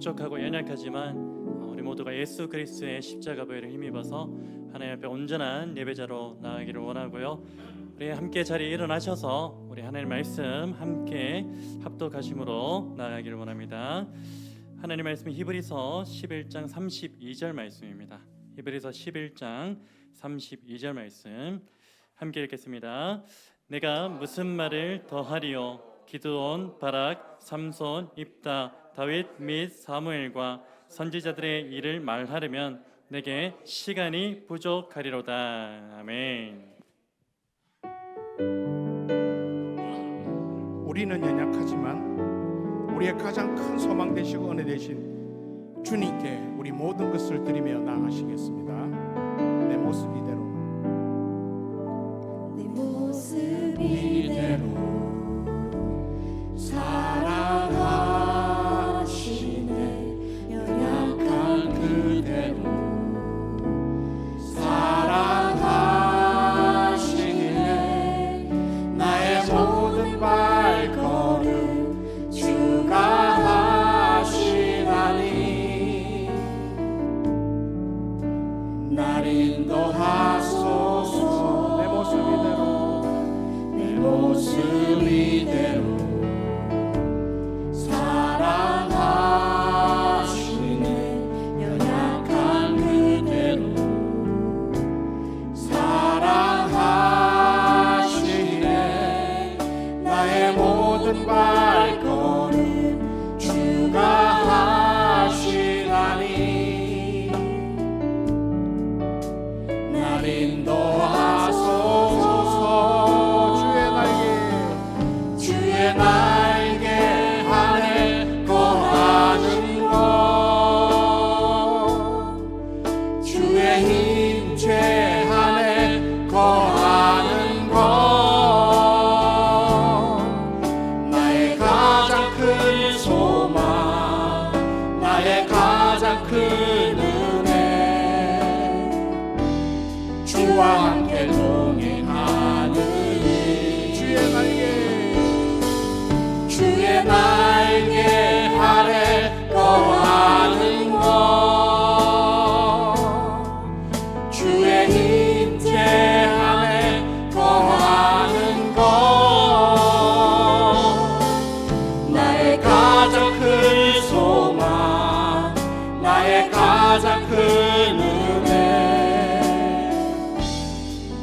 부족하고 연약하지만 우리 모두가 예수 그리스도의 십자가 보혈을 힘입어서 하나님 앞에 온전한 예배자로 나아가기를 원하고요. 우리 함께 자리에 일어나셔서 우리 하나님 말씀 함께 합독하심으로 나아가기를 원합니다. 하나님 말씀 히브리서 11장 32절 말씀입니다. 히브리서 11장 32절 말씀 함께 읽겠습니다. 내가 무슨 말을 더하리요? 기드온, 바락, 삼손, 입다, 다윗 및 사무엘과 선지자들의 일을 말하려면 내게 시간이 부족하리로다. 아멘. 우리는 연약하지만 우리의 가장 큰 소망 되시고 은혜 되신 주님께 우리 모든 것을 드리며 나아가시겠습니다. 내 모습 이대로, 내 모습 이대로 사랑하시네. 연약한 그대로 사랑하시네. 나의 모든 발걸음 주가 하시나니 날 인도하소서. 내 모습 이대로, 내 모습 이대로 사랑하시네. 연약한 그대로 사랑하시네. 나의 모든 발걸음 주가 하시나니 날 인도하소서. 주의 날개 아래 거하는 것, 주의 힘체 안에 거하는 것, 나의 가장 큰 소망, 나의 가장 큰 은혜, 주와 함께 동행하는 주의 날개, 주의 날개 아래 거하는 것, 주의 힘체 안에 거하는 것, 나의 가장 큰 소망, 나의 가장 큰 은혜,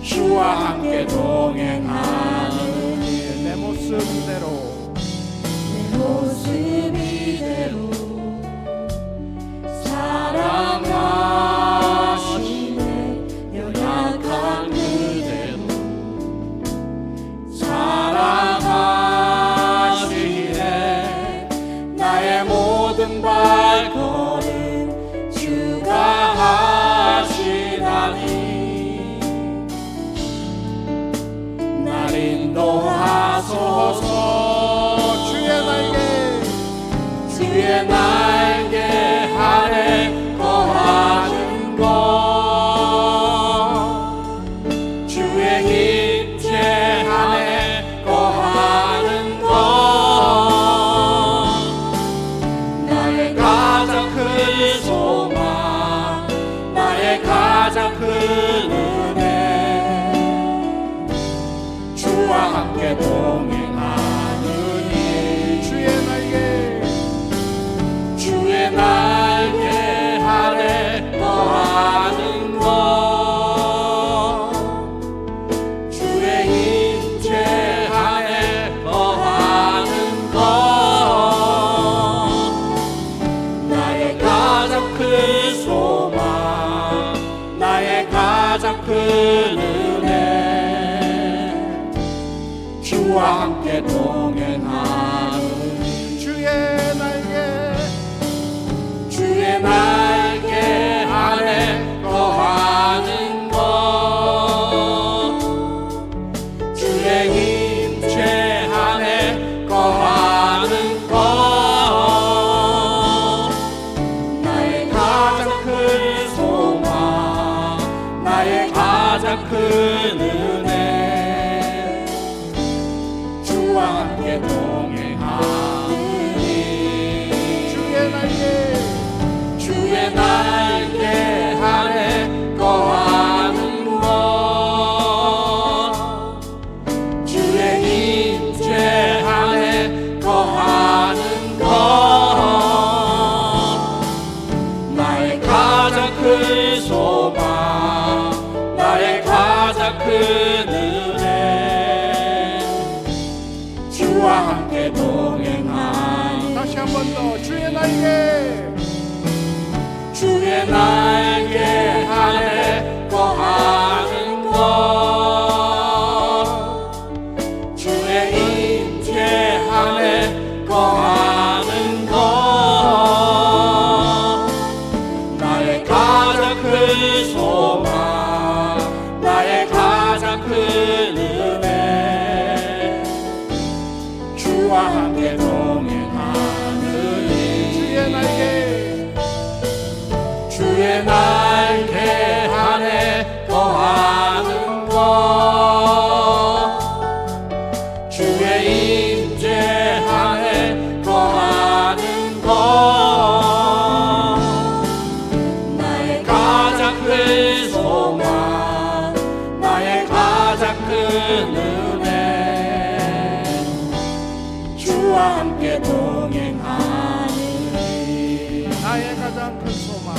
주와 함께 동행하는 내 모습 이대로, 내 모습 이대로 사랑하시네. 연약한 그대로 사랑하시네. 나의 모든 발걸음 주가 하시나니 날 인도하소서. 주의 날개 아래 거하는 것, 주의 힘체 안에 거하는 것, 나의 가장 큰 소망, 나의 가장 큰 은혜, 주와 함께 동행하느니 주의 날개 아래 거하는 것, 주의 힘체 안에 거하는 것, 나의 가장 큰 소망, 나의 가장 큰 은혜, 주와 함께 동행하는 주의 날개 아래 거하는 것, 주의 힘체 안에 거하는 것, 나의 가장 큰 소망, 나의 가장 큰 은혜, 주와 함께 동행하니 주의 날개 큰 소망 나의 가장 큰 은혜 주와 함께 동행하니 다시 한 번 더 주의 날개 주의 날개 아래 거하는 것 주의 임재 안에 거하는 것 나의 가장 큰 소망 나의 가장 큰 은혜 주와 함께 동행하느니 주의 날개 주의 날개 안에 거하는 것 주의 임재 안에 거하는 것 나의 가장 큰 소망 나의 가장 큰 은혜 주와 함께 동행하니 나의 가장 큰 소망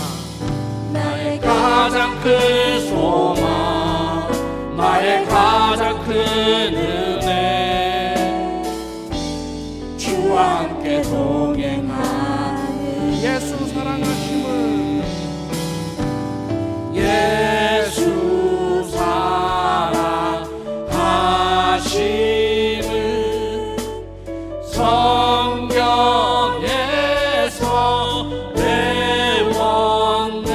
나의 가장 큰 소망 나의 가장 큰 은혜 주와 함께 동행하니 예수 사랑하심을 예수 사랑하심을 성경에서 배웠네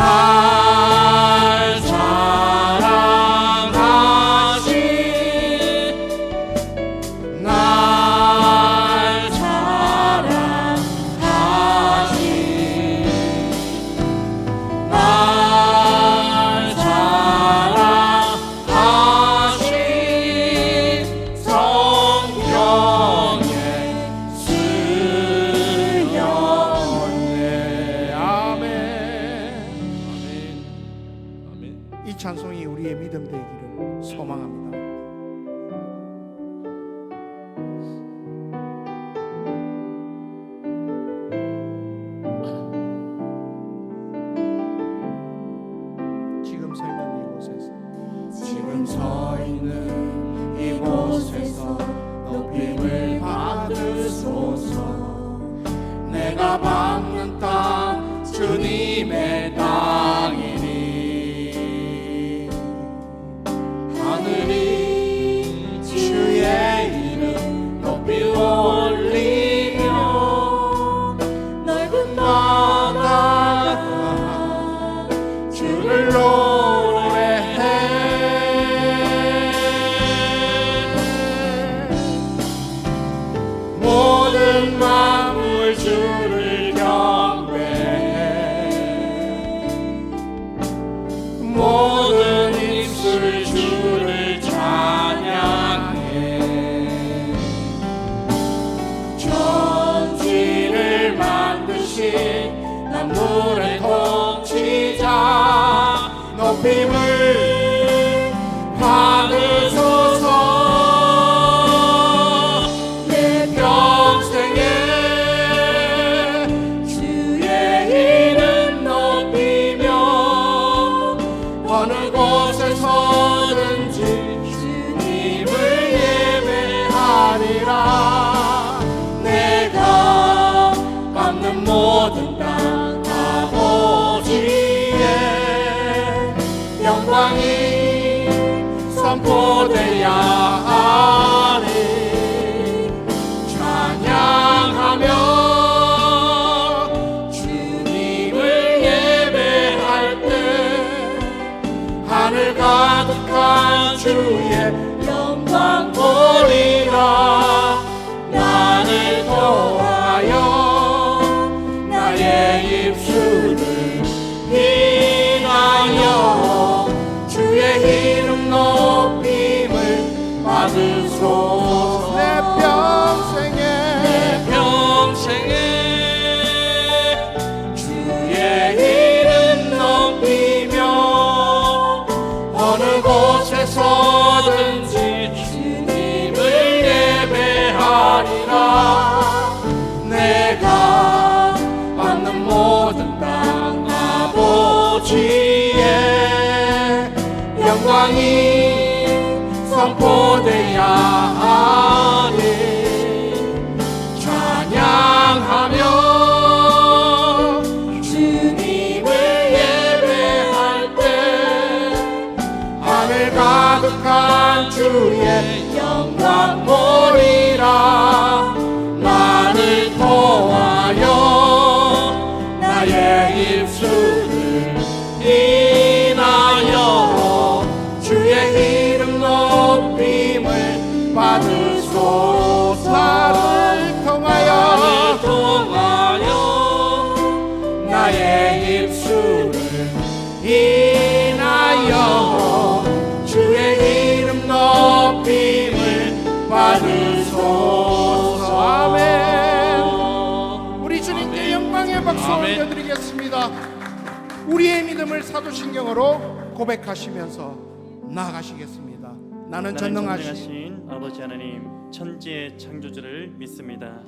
날 사랑하신 날 사랑하신 날 사랑하신 성령의 쓰였네. 아멘. 아멘. 이 찬송이 우리의 믿음 되기를 소망합니다. 지금 서 있는 이곳에서 지금 서 있는 이곳에서 높임을 받으소서. 내가 밟는 땅 주님의 땅이니 하늘이 주의 이름 높이 올리며 넓은 바다가 주를 모든 만물 주를 경배해 모든 입술 주를 찬양해 천지를 만드신 만물의 통치자 높임을 받으소서. 어느 곳에서든지 주님을 예배하리라. 내가 밟는 모든 땅 아버지의 영광이 선포되야 하리. 찬양하며 주님을 예배할 때 하늘 가득한 주의 영광 보리라. 나를 도하여 나의 입술을 인하여 주의 이름 높임을 받으소서. 내 평생에 주의 이름 높이며 어느 곳에서든지 주님을 예배하리라. 내가 밟는 모든 땅 아버지의 영광이 선포되야 하리. 찬양하며 주님을 예배할 때 하늘 가득한 주의 영광 보리라. 나를 도하여 나의 입술을 인하여 주의 이름 높임을 받으소서. 나를 통하여 나의 입술을 인하여 주의 이름 높임을 받으소서. 아멘. 우리 주님께 영광의 박수 아멘. 올려드리겠습니다. 우리의 믿음을 사도신경으로 고백하시면서 나아가시겠습니다. 나는 전능하신 아버지 하나님 천지의 창조주를 믿습니다.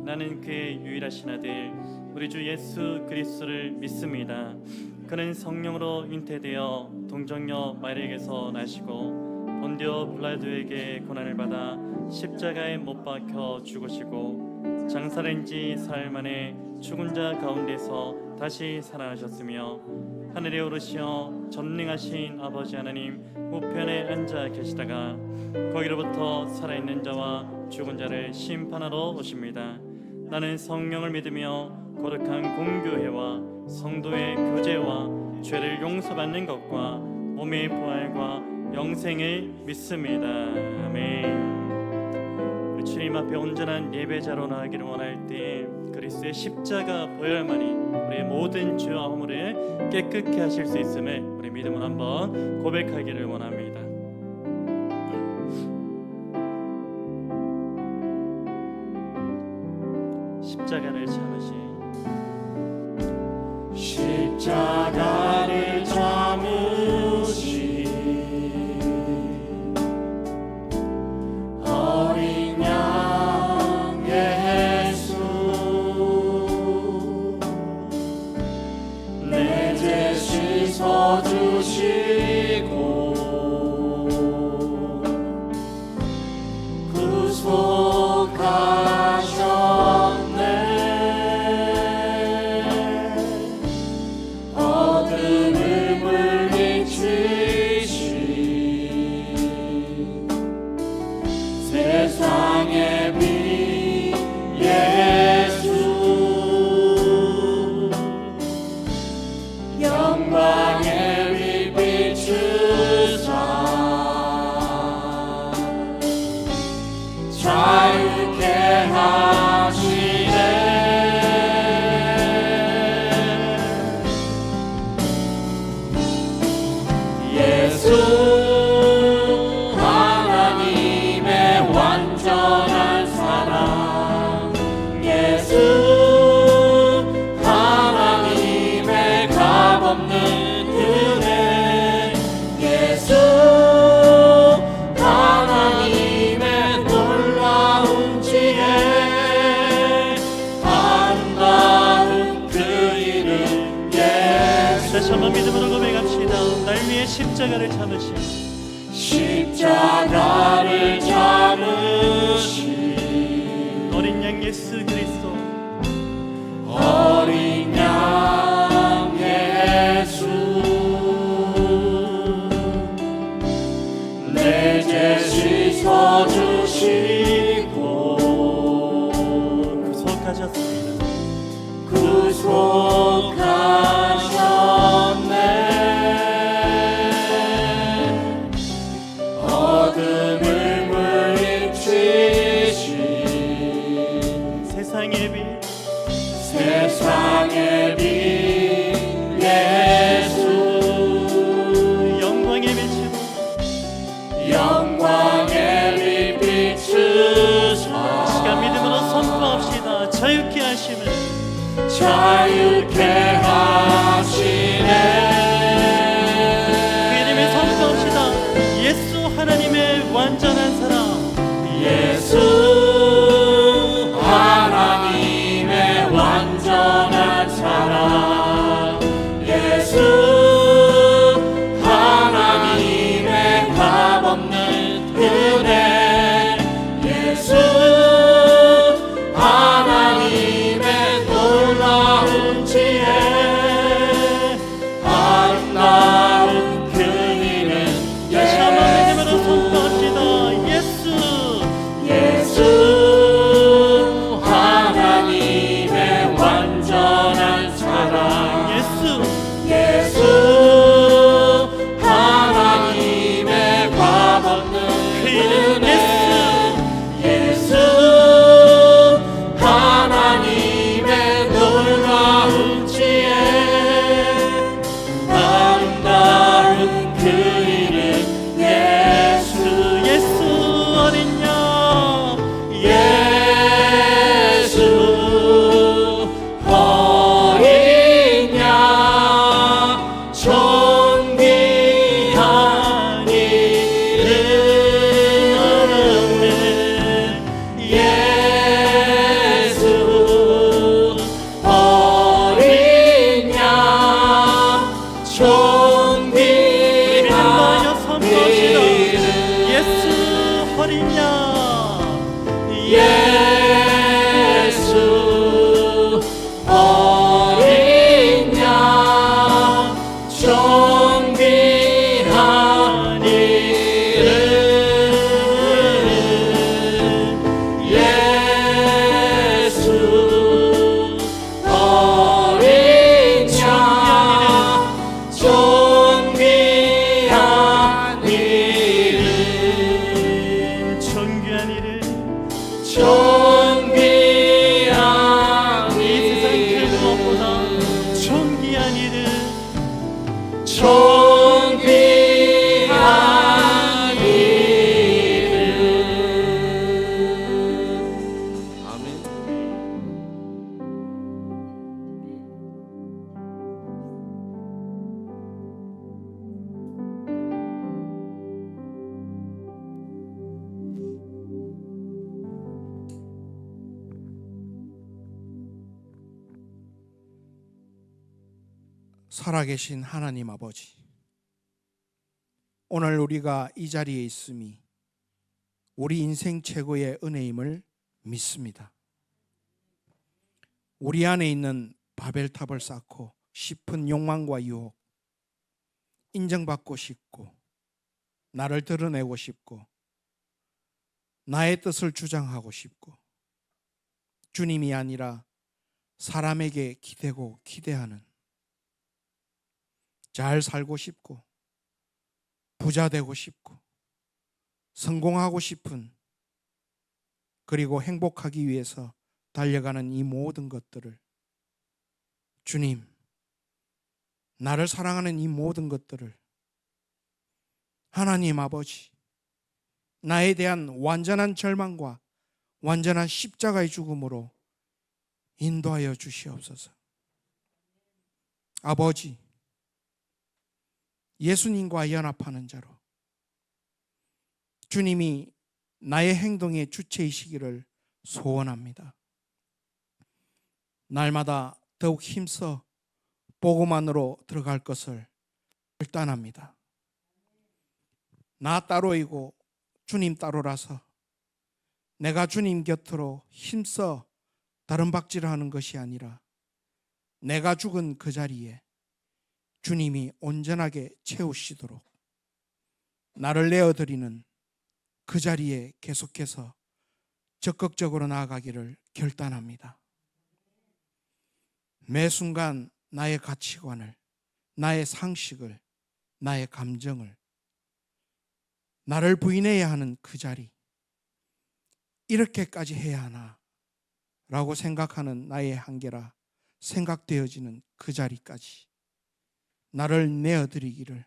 나는 그의 유일하신 아들 우리 주 예수 그리스도를 믿습니다. 그는 성령으로 잉태되어 동정녀 마리아에게서 나시고 본디오 빌라도에게 고난을 받아 십자가에 못 박혀 죽으시고 장사된 지 사흘 만에 죽은 자 가운데서 다시 살아나셨으며 하늘에 오르시어 전능하신 아버지 하나님 우편에 앉아 계시다가 거기로부터 살아있는 자와 죽은 자를 심판하러 오십니다. 나는 성령을 믿으며 거룩한 공교회와 성도의 교제와 죄를 용서받는 것과 몸의 부활과 영생을 믿습니다. 아멘. 우리 주님 앞에 온전한 예배자로 나아가기를 원할 때 그리스도의 십자가 보혈만이 우리의 모든 죄와 허물을 깨끗게 하실 수 있음을 우리 믿음으로 한번 고백하기를 원합니다. 십자가를 참으신 십자가를 참으신 어린 양 예수 내 죄 씻어주시고 구속하셨네 어둠을 물리치신 세상의 빛 예수 영광의 빛 비추사 자유케 하시네 예수 하나님의 완전한 사랑 예수 하나님의 값없는 은혜 예수 하나님의 놀라운 지혜 아름다운 그 이름 예수 다시 한번 믿음으로 고백합시다. 날 위해 십자가를 참으신 십자가를 참으신 어린 양 예수 그리스도 어린 양 예수 내 죄 씻어주시고 구속하셨습니다. 구속하셨네 어둠을 물리치신 세상의 살아계신 하나님 아버지, 오늘 우리가 이 자리에 있음이 우리 인생 최고의 은혜임을 믿습니다. 우리 안에 있는 바벨탑을 쌓고 싶은 욕망과 유혹, 인정받고 싶고 나를 드러내고 싶고 나의 뜻을 주장하고 싶고 주님이 아니라 사람에게 기대고 기대하는, 잘 살고 싶고 부자 되고 싶고 성공하고 싶은, 그리고 행복하기 위해서 달려가는 이 모든 것들을 주님, 나를 사랑하는 이 모든 것들을 하나님 아버지, 나에 대한 완전한 절망과 완전한 십자가의 죽음으로 인도하여 주시옵소서. 아버지, 예수님과 연합하는 자로 주님이 나의 행동의 주체이시기를 소원합니다. 날마다 더욱 힘써 복음 안으로 들어갈 것을 결단합니다. 나 따로이고 주님 따로라서 내가 주님 곁으로 힘써 다른 박질하는 것이 아니라 내가 죽은 그 자리에 주님이 온전하게 채우시도록 나를 내어드리는 그 자리에 계속해서 적극적으로 나아가기를 결단합니다. 매 순간 나의 가치관을, 나의 상식을, 나의 감정을, 나를 부인해야 하는 그 자리, 이렇게까지 해야 하나 라고 생각하는 나의 한계라 생각되어지는 그 자리까지 나를 내어드리기를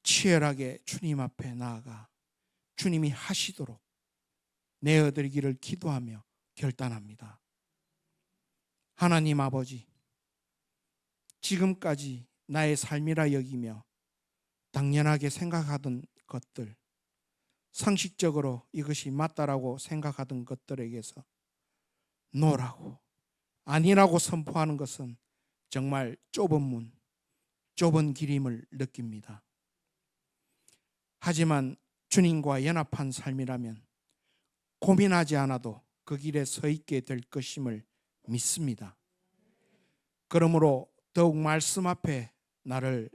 치열하게 주님 앞에 나아가 주님이 하시도록 내어드리기를 기도하며 결단합니다. 하나님 아버지, 지금까지 나의 삶이라 여기며 당연하게 생각하던 것들, 상식적으로 이것이 맞다라고 생각하던 것들에게서 노라고, 아니라고 선포하는 것은 정말 좁은 문, 좁은 길임을 느낍니다. 하지만 주님과 연합한 삶이라면 고민하지 않아도 그 길에 서 있게 될 것임을 믿습니다. 그러므로 더욱 말씀 앞에 나를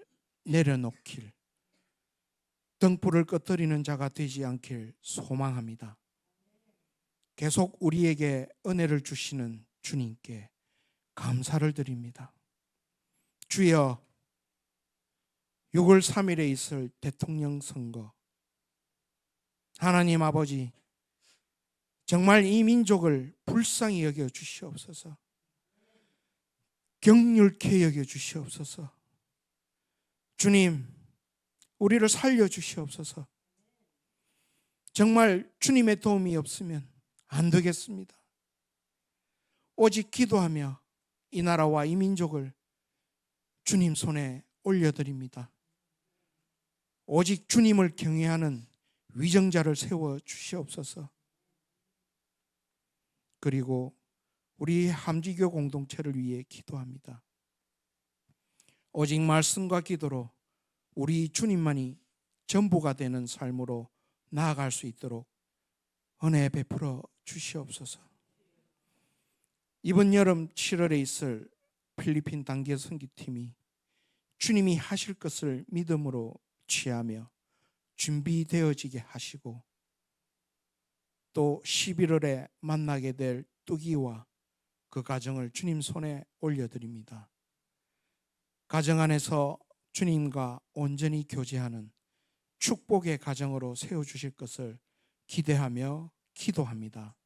내려놓길, 등불을 꺼뜨리는 자가 되지 않길 소망합니다. 계속 우리에게 은혜를 주시는 주님께 감사를 드립니다. 주여, 6월 3일에 있을 대통령 선거, 하나님 아버지, 정말 이 민족을 불쌍히 여겨 주시옵소서. 격렬케 여겨 주시옵소서. 주님, 우리를 살려 주시옵소서. 정말 주님의 도움이 없으면 안 되겠습니다. 오직 기도하며 이 나라와 이 민족을 주님 손에 올려드립니다. 오직 주님을 경외하는 위정자를 세워 주시옵소서. 그리고 우리 함지교 공동체를 위해 기도합니다. 오직 말씀과 기도로 우리 주님만이 전부가 되는 삶으로 나아갈 수 있도록 은혜 베풀어 주시옵소서. 이번 여름 7월에 있을 필리핀 단계 선교팀이 주님이 하실 것을 믿음으로 취하며 준비되어지게 하시고, 또 11월에 만나게 될 뚜기와 그 가정을 주님 손에 올려드립니다. 가정 안에서 주님과 온전히 교제하는 축복의 가정으로 세워주실 것을 기대하며 기도합니다.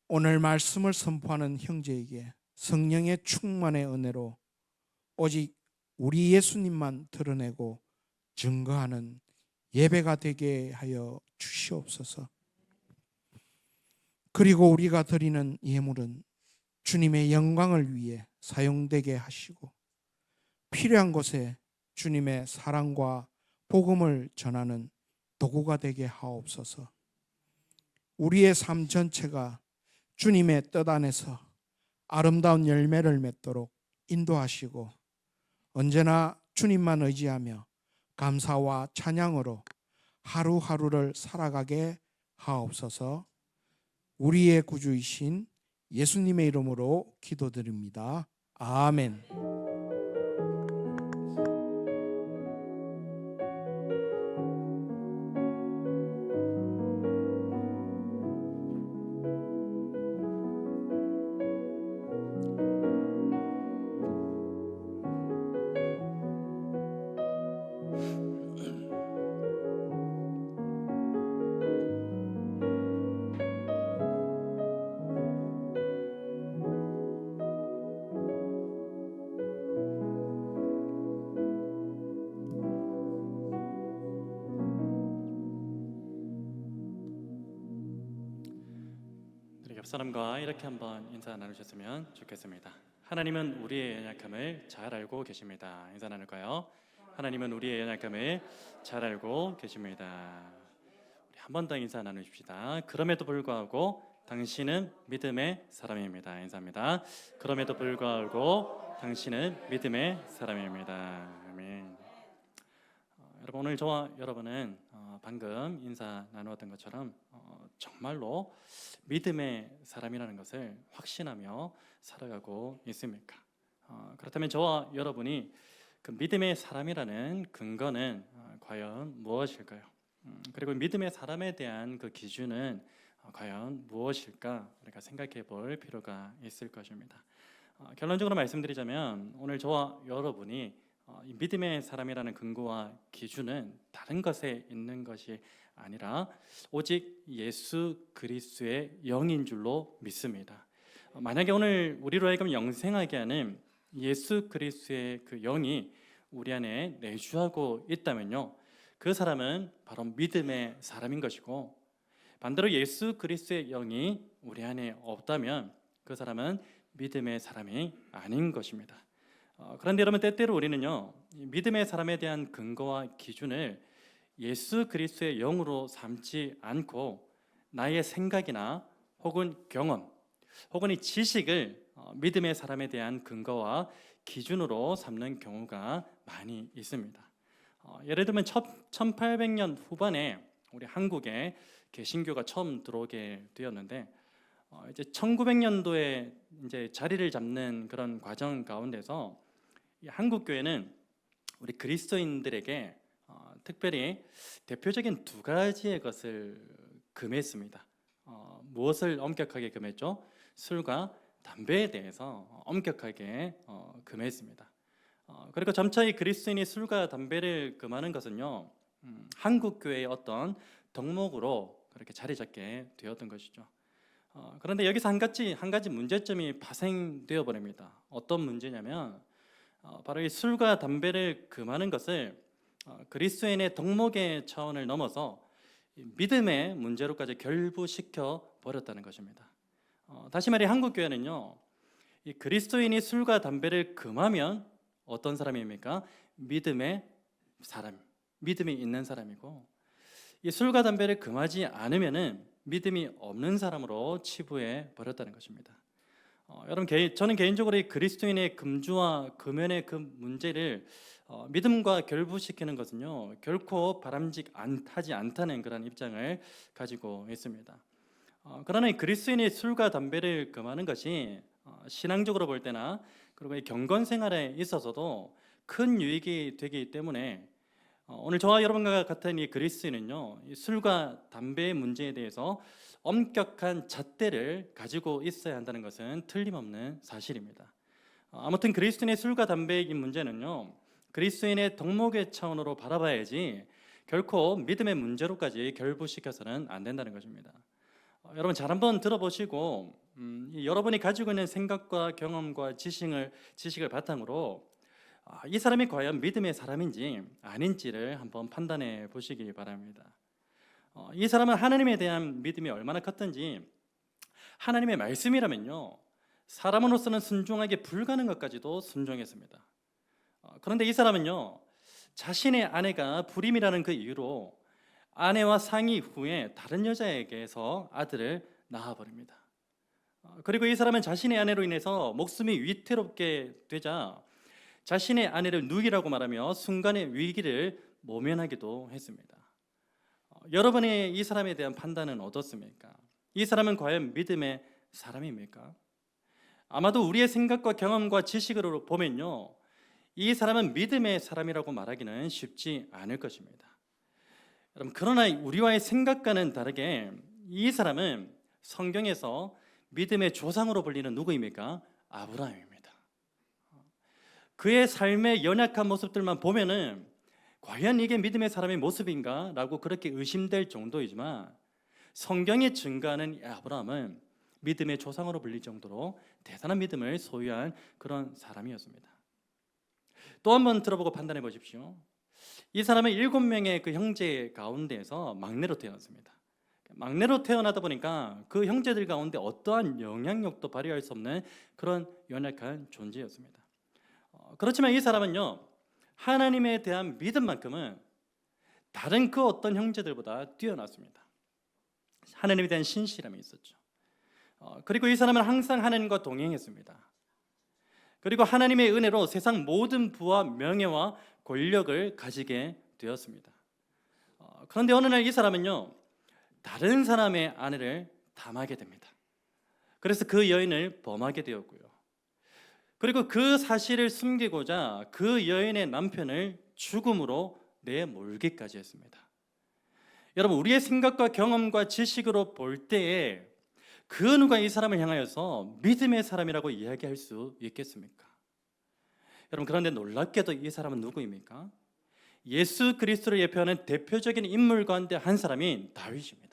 오늘 말씀을 선포하는 형제에게 성령의 충만의 은혜로 오직 우리 예수님만 드러내고 증거하는 예배가 되게 하여 주시옵소서. 그리고 우리가 드리는 예물은 주님의 영광을 위해 사용되게 하시고 필요한 곳에 주님의 사랑과 복음을 전하는 도구가 되게 하옵소서. 우리의 삶 전체가 주님의 뜻 안에서 아름다운 열매를 맺도록 인도하시고 언제나 주님만 의지하며 감사와 찬양으로 하루하루를 살아가게 하옵소서. 우리의 구주이신 예수님의 이름으로 기도드립니다. 아멘. 우리 옆 사람과 이렇게 한번 인사 나누셨으면 좋겠습니다. 하나님은 우리의 연약함을 잘 알고 계십니다. 인사 나눌까요? 하나님은 우리의 연약함을 잘 알고 계십니다. 우리 한 번 더 인사 나누십시다. 그럼에도 불구하고 당신은 믿음의 사람입니다. 인사합니다. 그럼에도 불구하고 당신은 믿음의 사람입니다. 아멘. 여러분, 오늘 저와 여러분은 방금 인사 나누었던 것처럼 정말로 믿음의 사람이라는 것을 확신하며 살아가고 있습니까? 그렇다면 저와 여러분이 그 믿음의 사람이라는 근거는 과연 무엇일까요? 그리고 믿음의 사람에 대한 그 기준은 과연 무엇일까? 우리가 생각해 볼 필요가 있을 것입니다. 결론적으로 말씀드리자면 오늘 저와 여러분이 이 믿음의 사람이라는 근거와 기준은 다른 것에 있는 것이 아니라 오직 예수 그리스도의 영인 줄로 믿습니다. 만약에 오늘 우리로 하여금 영생하게 하는 예수 그리스도의 그 영이 우리 안에 내주하고 있다면요, 그 사람은 바로 믿음의 사람인 것이고, 반대로 예수 그리스도의 영이 우리 안에 없다면 그 사람은 믿음의 사람이 아닌 것입니다. 그런데 여러분, 때때로 우리는요, 믿음의 사람에 대한 근거와 기준을 예수 그리스도의 영으로 삼지 않고 나의 생각이나 혹은 경험 혹은 이 지식을 믿음의 사람에 대한 근거와 기준으로 삼는 경우가 많이 있습니다. 예를 들면 1800년 후반에 우리 한국에 개신교가 처음 들어오게 되었는데, 이제 1900년도에 이제 자리를 잡는 그런 과정 가운데서 이 한국 교회는 우리 그리스도인들에게 특별히 대표적인 두 가지의 것을 금했습니다. 무엇을 엄격하게 금했죠? 술과 담배에 대해서 엄격하게 금했습니다. 그리고 점차 이 그리스도인이 술과 담배를 금하는 것은요, 한국 교회의 어떤 덕목으로 그렇게 자리 잡게 되었던 것이죠. 그런데 여기서 한 가지 문제점이 파생되어 버립니다. 어떤 문제냐면 바로 이 술과 담배를 금하는 것을 그리스도인의 덕목의 차원을 넘어서 믿음의 문제로까지 결부시켜 버렸다는 것입니다. 다시 말해 한국 교회는요, 이 그리스도인이 술과 담배를 금하면 어떤 사람입니까? 믿음의 사람, 믿음이 있는 사람이고, 이 술과 담배를 금하지 않으면은 믿음이 없는 사람으로 치부해 버렸다는 것입니다. 여러분, 저는 개인적으로 이 그리스도인의 금주와 금연의 그 문제를 믿음과 결부시키는 것은요, 결코 바람직하지 않다는 그런 입장을 가지고 있습니다. 그러나 이 그리스도인이 술과 담배를 금하는 것이 신앙적으로 볼 때나 그리고 이 경건 생활에 있어서도 큰 유익이 되기 때문에 오늘 저와 여러분과 같은 이 그리스도인은요, 이 술과 담배의 문제에 대해서 엄격한 잣대를 가지고 있어야 한다는 것은 틀림없는 사실입니다. 아무튼 그리스도인의 술과 담배의 이 문제는요, 그리스도인의 덕목의 차원으로 바라봐야지 결코 믿음의 문제로까지 결부시켜서는 안 된다는 것입니다. 여러분, 잘 한번 들어보시고 여러분이 가지고 있는 생각과 경험과 지식을 바탕으로 이 사람이 과연 믿음의 사람인지 아닌지를 한번 판단해 보시기 바랍니다. 이 사람은 하나님에 대한 믿음이 얼마나 컸든지, 하나님의 말씀이라면요, 사람으로서는 순종하기 불가능한 것까지도 순종했습니다. 그런데 이 사람은요, 자신의 아내가 불임이라는 그 이유로 아내와 상의 후에 다른 여자에게서 아들을 낳아버립니다. 그리고 이 사람은 자신의 아내로 인해서 목숨이 위태롭게 되자 자신의 아내를 누이라고 말하며 순간의 위기를 모면하기도 했습니다. 여러분의 이 사람에 대한 판단은 어떻습니까? 이 사람은 과연 믿음의 사람입니까? 아마도 우리의 생각과 경험과 지식으로 보면요, 이 사람은 믿음의 사람이라고 말하기는 쉽지 않을 것입니다. 여러분, 그러나 우리와의 생각과는 다르게 이 사람은 성경에서 믿음의 조상으로 불리는 누구입니까? 아브라함입니다. 그의 삶의 연약한 모습들만 보면은 과연 이게 믿음의 사람의 모습인가? 라고 그렇게 의심될 정도이지만 성경이 증거하는 이 아브라함은 믿음의 조상으로 불릴 정도로 대단한 믿음을 소유한 그런 사람이었습니다. 또 한번 들어보고 판단해 보십시오. 이 사람은 7명의 그 형제 가운데에서 막내로 태어났습니다. 막내로 태어나다 보니까 그 형제들 가운데 어떠한 영향력도 발휘할 수 없는 그런 연약한 존재였습니다. 그렇지만 이 사람은요, 하나님에 대한 믿음만큼은 다른 그 어떤 형제들보다 뛰어났습니다. 하나님에 대한 신실함이 있었죠. 그리고 이 사람은 항상 하나님과 동행했습니다. 그리고 하나님의 은혜로 세상 모든 부와 명예와 권력을 가지게 되었습니다. 그런데 어느 날 이 사람은요, 다른 사람의 아내를 탐하게 됩니다. 그래서 그 여인을 범하게 되었고요. 그리고 그 사실을 숨기고자 그 여인의 남편을 죽음으로 내몰기까지 했습니다. 여러분, 우리의 생각과 경험과 지식으로 볼 때에 그 누가 이 사람을 향하여서 믿음의 사람이라고 이야기할 수 있겠습니까? 여러분, 그런데 놀랍게도 이 사람은 누구입니까? 예수 그리스도를 예표하는 대표적인 인물 가운데 한 사람인 다윗입니다.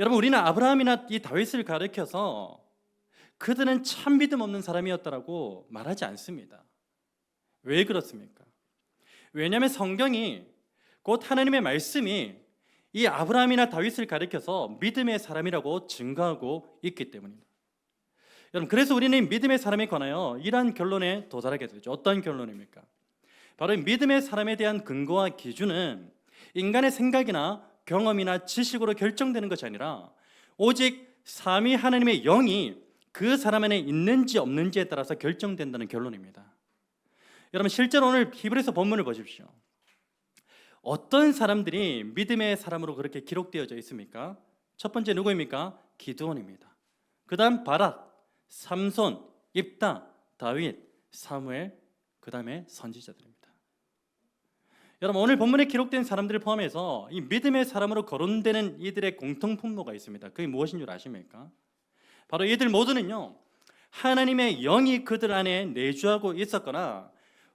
여러분, 우리는 아브라함이나 이 다윗을 가리켜서 그들은 참 믿음 없는 사람이었다라고 말하지 않습니다. 왜 그렇습니까? 왜냐하면 성경이 곧 하나님의 말씀이 이 아브라함이나 다윗을 가리켜서 믿음의 사람이라고 증거하고 있기 때문입니다. 여러분, 그래서 우리는 믿음의 사람에 관하여 이러한 결론에 도달하게 되죠. 어떤 결론입니까? 바로 믿음의 사람에 대한 근거와 기준은 인간의 생각이나 경험이나 지식으로 결정되는 것이 아니라 오직 삼위 하나님의 영이 그 사람 안에 있는지 없는지에 따라서 결정된다는 결론입니다. 여러분, 실제로 오늘 히브리서 본문을 보십시오. 어떤 사람들이 믿음의 사람으로 그렇게 기록되어져 있습니까? 첫 번째 누구입니까? 기드온입니다. 그 다음 바락, 삼손, 입다, 다윗, 사무엘, 그 다음에 선지자들입니다. 여러분, 오늘 본문에 기록된 사람들을 포함해서 이 믿음의 사람으로 거론되는 이들의 공통 분모가 있습니다. 그게 무엇인 줄 아십니까? 바로 이들 모두는요, 하나님의 영이 그들 안에 내주하고 있었거나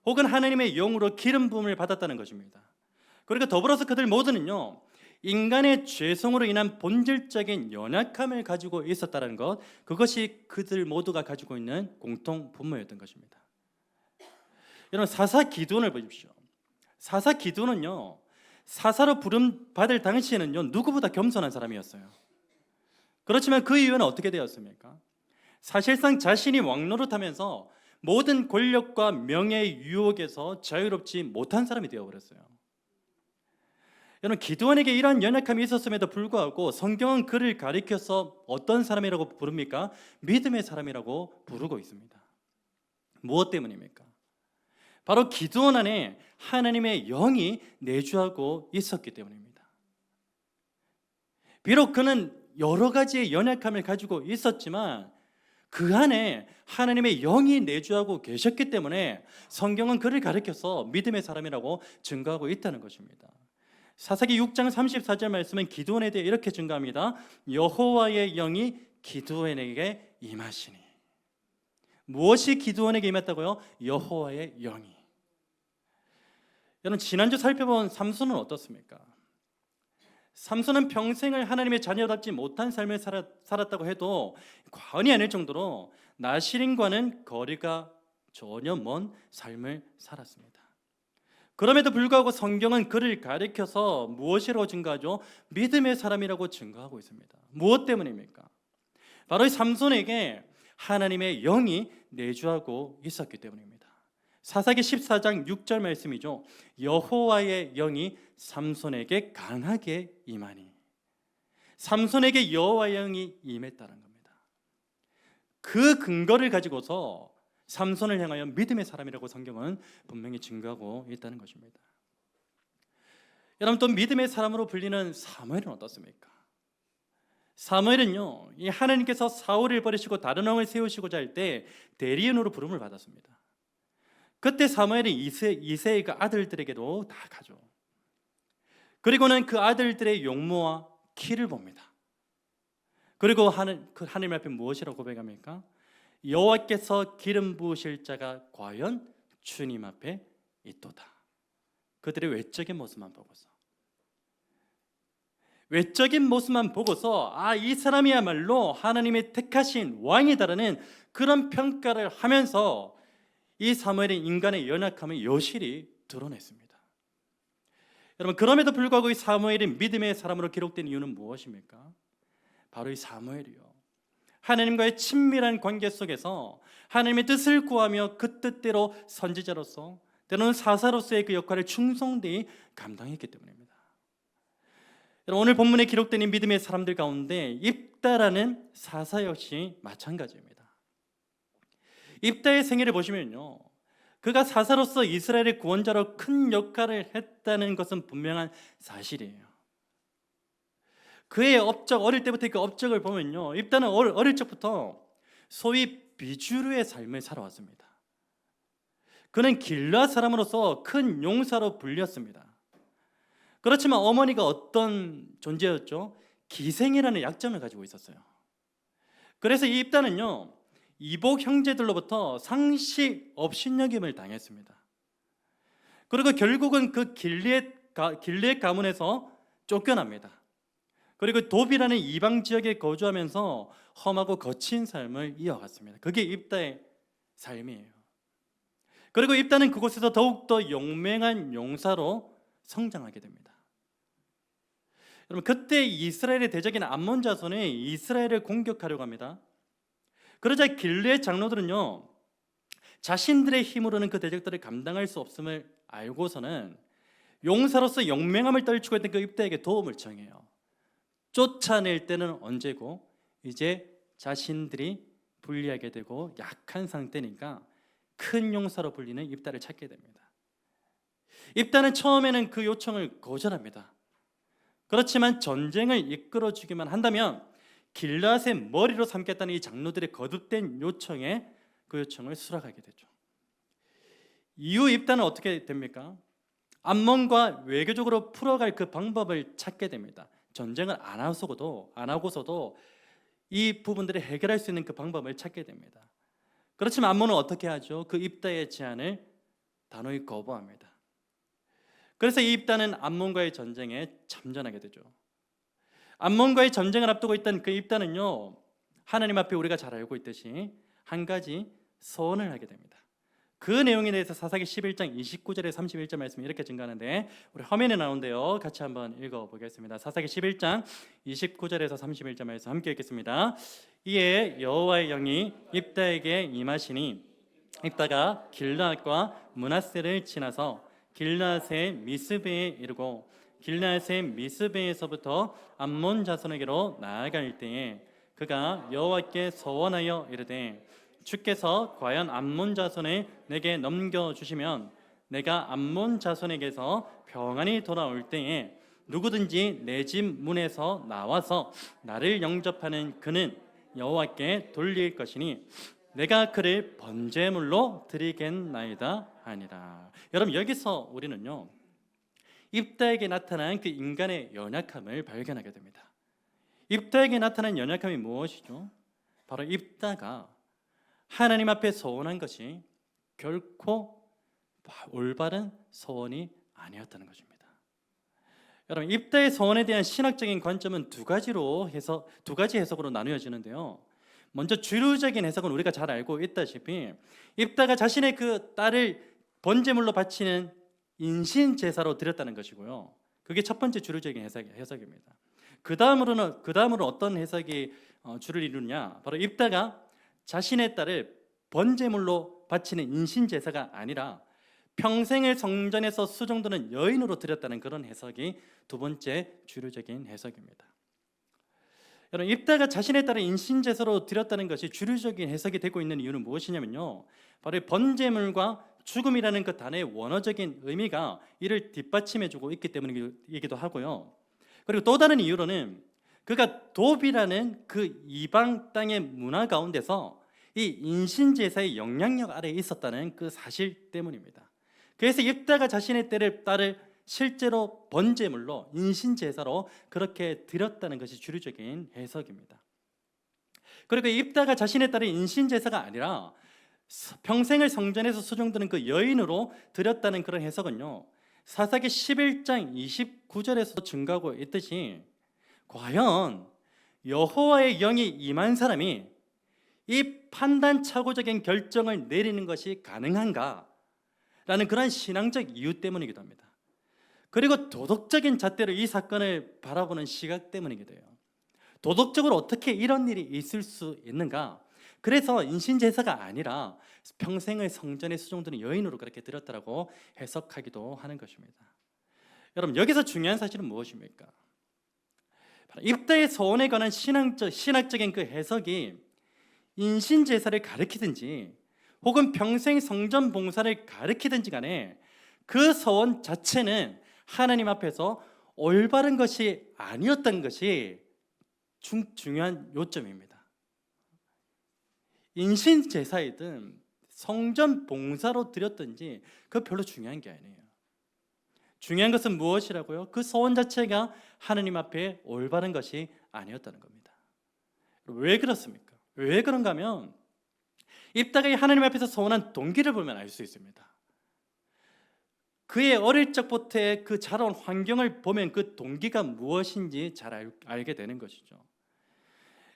혹은 하나님의 영으로 기름 부음을 받았다는 것입니다. 그리고 더불어서 그들 모두는요, 인간의 죄성으로 인한 본질적인 연약함을 가지고 있었다는 것, 그것이 그들 모두가 가지고 있는 공통 분모였던 것입니다. 여러분, 사사 기드온을 보십시오. 사사 기드온은요, 사사로 부름 받을 당시에는요, 누구보다 겸손한 사람이었어요. 그렇지만 그 이유는 어떻게 되었습니까? 사실상 자신이 왕노릇하면서 모든 권력과 명예의 유혹에서 자유롭지 못한 사람이 되어버렸어요. 여러분, 기드온에게 이러한 연약함이 있었음에도 불구하고 성경은 그를 가리켜서 어떤 사람이라고 부릅니까? 믿음의 사람이라고 부르고 있습니다. 무엇 때문입니까? 바로 기드온 안에 하나님의 영이 내주하고 있었기 때문입니다. 비록 그는 여러 가지의 연약함을 가지고 있었지만 그 안에 하나님의 영이 내주하고 계셨기 때문에 성경은 그를 가리켜서 믿음의 사람이라고 증거하고 있다는 것입니다. 사사기 6장 34절 말씀은 기드온에 대해 이렇게 증거합니다. 여호와의 영이 기드온에게 임하시니. 무엇이 기드온에게 임했다고요? 여호와의 영이. 여러분, 지난주 살펴본 삼손은 어떻습니까? 삼손은 평생을 하나님의 자녀답지 못한 삶을 살았다고 해도 과언이 아닐 정도로 나시린과는 거리가 전혀 먼 삶을 살았습니다. 그럼에도 불구하고 성경은 그를 가리켜서 무엇이라고 증거하죠? 믿음의 사람이라고 증거하고 있습니다. 무엇 때문입니까? 바로 이 삼손에게 하나님의 영이 내주하고 있었기 때문입니다. 사사기 14장 6절 말씀이죠. 여호와의 영이 삼손에게 강하게 임하니. 삼손에게 여호와의 영이 임했다는 겁니다. 그 근거를 가지고서 삼손을 향하여 믿음의 사람이라고 성경은 분명히 증거하고 있다는 것입니다. 여러분, 또 믿음의 사람으로 불리는 사무엘은 어떻습니까? 사무엘은요, 이 하나님께서 사울을 버리시고 다른 왕을 세우시고자 할 때 대리인으로 부름을 받았습니다. 그때 사무엘이 이새의 그 아들들에게도 다 가죠. 그리고는 그 아들들의 용모와 키를 봅니다. 그리고 하나님 앞에 무엇이라고 고백합니까? 여호와께서 기름 부으실 자가 과연 주님 앞에 있도다. 그들의 외적인 모습만 보고서 이 사람이야말로 하나님의 택하신 왕이다라는 그런 평가를 하면서 이 사무엘의 인간의 연약함을 여실히 드러냈습니다. 여러분, 그럼에도 불구하고 이 사무엘이 믿음의 사람으로 기록된 이유는 무엇입니까? 바로 이 사무엘이요, 하나님과의 친밀한 관계 속에서 하나님의 뜻을 구하며 그 뜻대로 선지자로서, 때로는 사사로서의 그 역할을 충성되이 감당했기 때문입니다. 오늘 본문에 기록된 이 믿음의 사람들 가운데 입다라는 사사 역시 마찬가지입니다. 입다의 생애를 보시면요, 그가 사사로서 이스라엘의 구원자로 큰 역할을 했다는 것은 분명한 사실이에요. 그의 업적, 어릴 때부터 그 업적을 보면요, 입다는 어릴 적부터 소위 비주류의 삶을 살아왔습니다. 그는 길라 사람으로서 큰 용사로 불렸습니다. 그렇지만 어머니가 어떤 존재였죠? 기생이라는 약점을 가지고 있었어요. 그래서 이 입다는요, 이복 형제들로부터 상시 업신여김을 당했습니다. 그리고 결국은 그 길렛 가문에서 쫓겨납니다. 그리고 돕이라는 이방 지역에 거주하면서 험하고 거친 삶을 이어갔습니다. 그게 입다의 삶이에요. 그리고 입다는 그곳에서 더욱더 용맹한 용사로 성장하게 됩니다. 여러분, 그때 이스라엘의 대적인 암몬 자손이 이스라엘을 공격하려고 합니다. 그러자 길르의 장로들은요, 자신들의 힘으로는 그 대적들을 감당할 수 없음을 알고서는 용사로서 용맹함을 떨치고 있던 그 입다에게 도움을 청해요. 쫓아낼 때는 언제고 이제 자신들이 불리하게 되고 약한 상태니까 큰 용사로 불리는 입다를 찾게 됩니다. 입다는 처음에는 그 요청을 거절합니다. 그렇지만 전쟁을 이끌어주기만 한다면 길앗의 머리로 삼겠다는 이 장로들의 거듭된 요청에 그 요청을 수락하게 되죠. 이후 입다는 어떻게 됩니까? 암몬과 외교적으로 풀어갈 그 방법을 찾게 됩니다. 전쟁을 안 하고서도 이 부분들을 해결할 수 있는 그 방법을 찾게 됩니다. 그렇지만 암몬은 어떻게 하죠? 그 입다의 제안을 단호히 거부합니다. 그래서 이 입다는 암몬과의 전쟁에 참전하게 되죠. 암몬과의 전쟁을 앞두고 있던 그 입다는요, 하나님 앞에 우리가 잘 알고 있듯이 한 가지 소원을 하게 됩니다. 그 내용에 대해서 사사기 11장 29절에 31절 말씀이 이렇게 증가하는데, 우리 화면에 나오는데요, 같이 한번 읽어보겠습니다. 사사기 11장 29절에서 31절 말씀 함께 읽겠습니다. 이에 여호와의 영이 입다에게 임하시니 입다가 길앗과 므낫세를 지나서 길앗의 미스베에 이르고 길앗의 미스베에서부터 암몬 자손에게로 나아갈 때에 그가 여호와께 서원하여 이르되, 주께서 과연 암몬 자손을 내게 넘겨주시면 내가 암몬 자손에게서 평안히 돌아올 때에 누구든지 내 집 문에서 나와서 나를 영접하는 그는 여호와께 돌릴 것이니 내가 그를 번제물로 드리겠나이다 하니라. 여러분, 여기서 우리는요, 입다에게 나타난 그 인간의 연약함을 발견하게 됩니다. 입다에게 나타난 연약함이 무엇이죠? 바로 입다가 하나님 앞에 소원한 것이 결코 올바른 소원이 아니었다는 것입니다. 여러분, 입다의 소원에 대한 신학적인 관점은 두 가지 해석으로 나누어지는데요. 먼저 주류적인 해석은 우리가 잘 알고 있다시피 입다가 자신의 그 딸을 번제물로 바치는 인신 제사로 드렸다는 것이고요. 그게 첫 번째 주류적인 해석입니다. 그 다음으로 어떤 해석이 주를 이루느냐? 바로 입다가 자신의 딸을 번제물로 바치는 인신 제사가 아니라 평생을 성전에서 수종드는 여인으로 드렸다는 그런 해석이 두 번째 주류적인 해석입니다. 여러분, 입다가 자신에 따른 인신제사로 드렸다는 것이 주류적인 해석이 되고 있는 이유는 무엇이냐면요, 바로 이 번제물과 죽음이라는 그 단어의 원어적인 의미가 이를 뒷받침해주고 있기 때문이기도 하고요. 그리고 또 다른 이유로는 그가 돕이라는 그 이방 땅의 문화 가운데서 이 인신제사의 영향력 아래에 있었다는 그 사실 때문입니다. 그래서 입다가 자신의 딸을 실제로 번제물로 인신제사로 그렇게 드렸다는 것이 주류적인 해석입니다. 그리고 입다가 자신의 딸을 인신제사가 아니라 평생을 성전에서 수종드는 그 여인으로 드렸다는 그런 해석은요, 사사기 11장 29절에서 증가하고 있듯이 과연 여호와의 영이 임한 사람이 이 판단착오적인 결정을 내리는 것이 가능한가? 라는 그런 신앙적 이유 때문이기도 합니다. 그리고 도덕적인 잣대로 이 사건을 바라보는 시각 때문이기도 해요. 도덕적으로 어떻게 이런 일이 있을 수 있는가? 그래서 인신제사가 아니라 평생을 성전에 수종드는 여인으로 그렇게 드렸다라고 해석하기도 하는 것입니다. 여러분, 여기서 중요한 사실은 무엇입니까? 입다의 서원에 관한 신학적인 그 해석이 인신제사를 가리키든지 혹은 평생 성전 봉사를 가리키든지 간에 그 서원 자체는 하나님 앞에서 올바른 것이 아니었던 것이 중요한 요점입니다. 인신제사이든 성전 봉사로 드렸든지 그거 별로 중요한 게 아니에요. 중요한 것은 무엇이라고요? 그 서원 자체가 하나님 앞에 올바른 것이 아니었다는 겁니다. 왜 그렇습니까? 왜 그런가 하면 입다가 하나님 앞에서 서원한 동기를 보면 알 수 있습니다. 그의 어릴 적부터의 그 자라온 환경을 보면 그 동기가 무엇인지 잘 알게 되는 것이죠.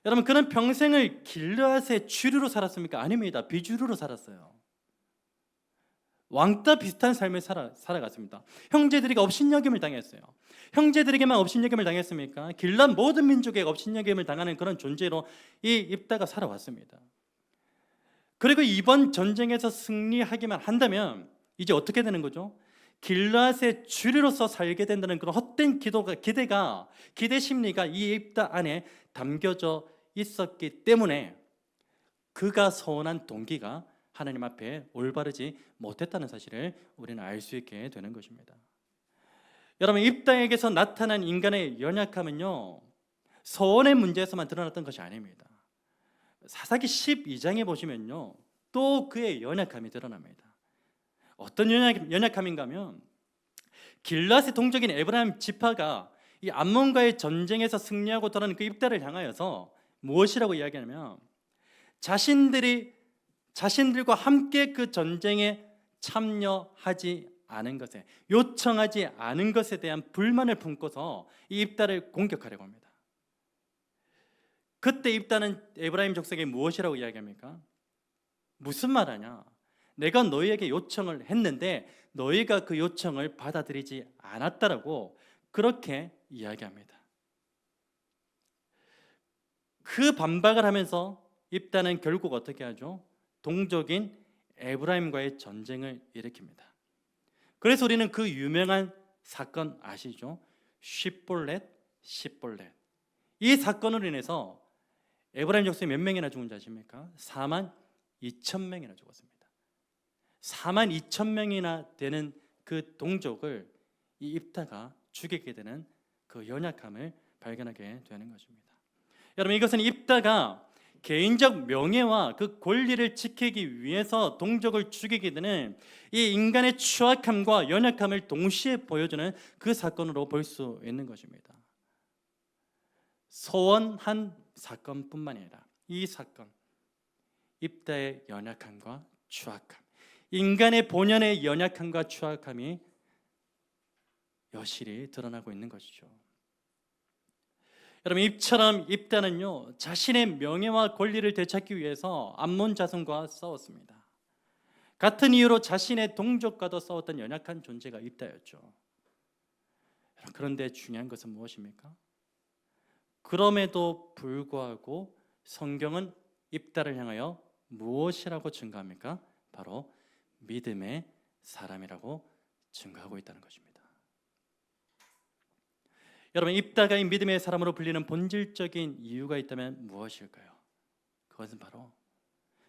여러분, 그는 평생을 길르앗의 주류로 살았습니까? 아닙니다. 비주류로 살았어요. 왕따 비슷한 삶을 살아갔습니다. 형제들에게 업신여김을 당했어요. 형제들에게만 업신여김을 당했습니까? 길르앗 모든 민족에게 업신여김을 당하는 그런 존재로 이 입다가 살아왔습니다. 그리고 이번 전쟁에서 승리하기만 한다면 이제 어떻게 되는 거죠? 길르앗의 주류로서 살게 된다는 그런 헛된 기대 심리가 이 입다 안에 담겨져 있었기 때문에 그가 서원한 동기가 하나님 앞에 올바르지 못했다는 사실을 우리는 알 수 있게 되는 것입니다. 여러분, 입다에게서 나타난 인간의 연약함은요, 서원의 문제에서만 드러났던 것이 아닙니다. 사사기 12장에 보시면요, 또 그의 연약함이 드러납니다. 어떤 연약함인가 하면 길르앗의 동족인 에브라임 지파가 이 암몬과의 전쟁에서 승리하고 돌아오는 그 입다를 향하여서 무엇이라고 이야기하냐면 자신들과 함께 그 전쟁에 참여하지 않은 것에, 요청하지 않은 것에 대한 불만을 품고서 이 입다를 공격하려고 합니다. 그때 입다는 에브라임 족속에 무엇이라고 이야기합니까? 무슨 말하냐? 내가 너희에게 요청을 했는데 너희가 그 요청을 받아들이지 않았다라고 그렇게 이야기합니다. 그 반박을 하면서 입다는 결국 어떻게 하죠? 동족인 에브라임과의 전쟁을 일으킵니다. 그래서 우리는 그 유명한 사건 아시죠? 십볼렛. 이 사건으로 인해서 에브라임 족속이 몇 명이나 죽은 줄 아십니까? 4만 2천 명이나 죽었습니다. 4만 2천 명이나 되는 그 동족을 이 입다가 죽이게 되는 그 연약함을 발견하게 되는 것입니다. 여러분, 이것은 입다가 개인적 명예와 그 권리를 지키기 위해서 동족을 죽이게 되는 이 인간의 추악함과 연약함을 동시에 보여주는 그 사건으로 볼 수 있는 것입니다. 서원한 사건뿐만 아니라 이 사건, 입다의 연약함과 추악함, 인간의 본연의 연약함과 추악함이 여실히 드러나고 있는 것이죠. 여러분, 입처럼 입다는요, 자신의 명예와 권리를 되찾기 위해서 암몬 자손과 싸웠습니다. 같은 이유로 자신의 동족과도 싸웠던 연약한 존재가 입다였죠. 그런데 중요한 것은 무엇입니까? 그럼에도 불구하고 성경은 입다를 향하여 무엇이라고 증가합니까? 바로 믿음의 사람이라고 증가하고 있다는 것입니다. 여러분, 입다가 이 믿음의 사람으로 불리는 본질적인 이유가 있다면 무엇일까요? 그것은 바로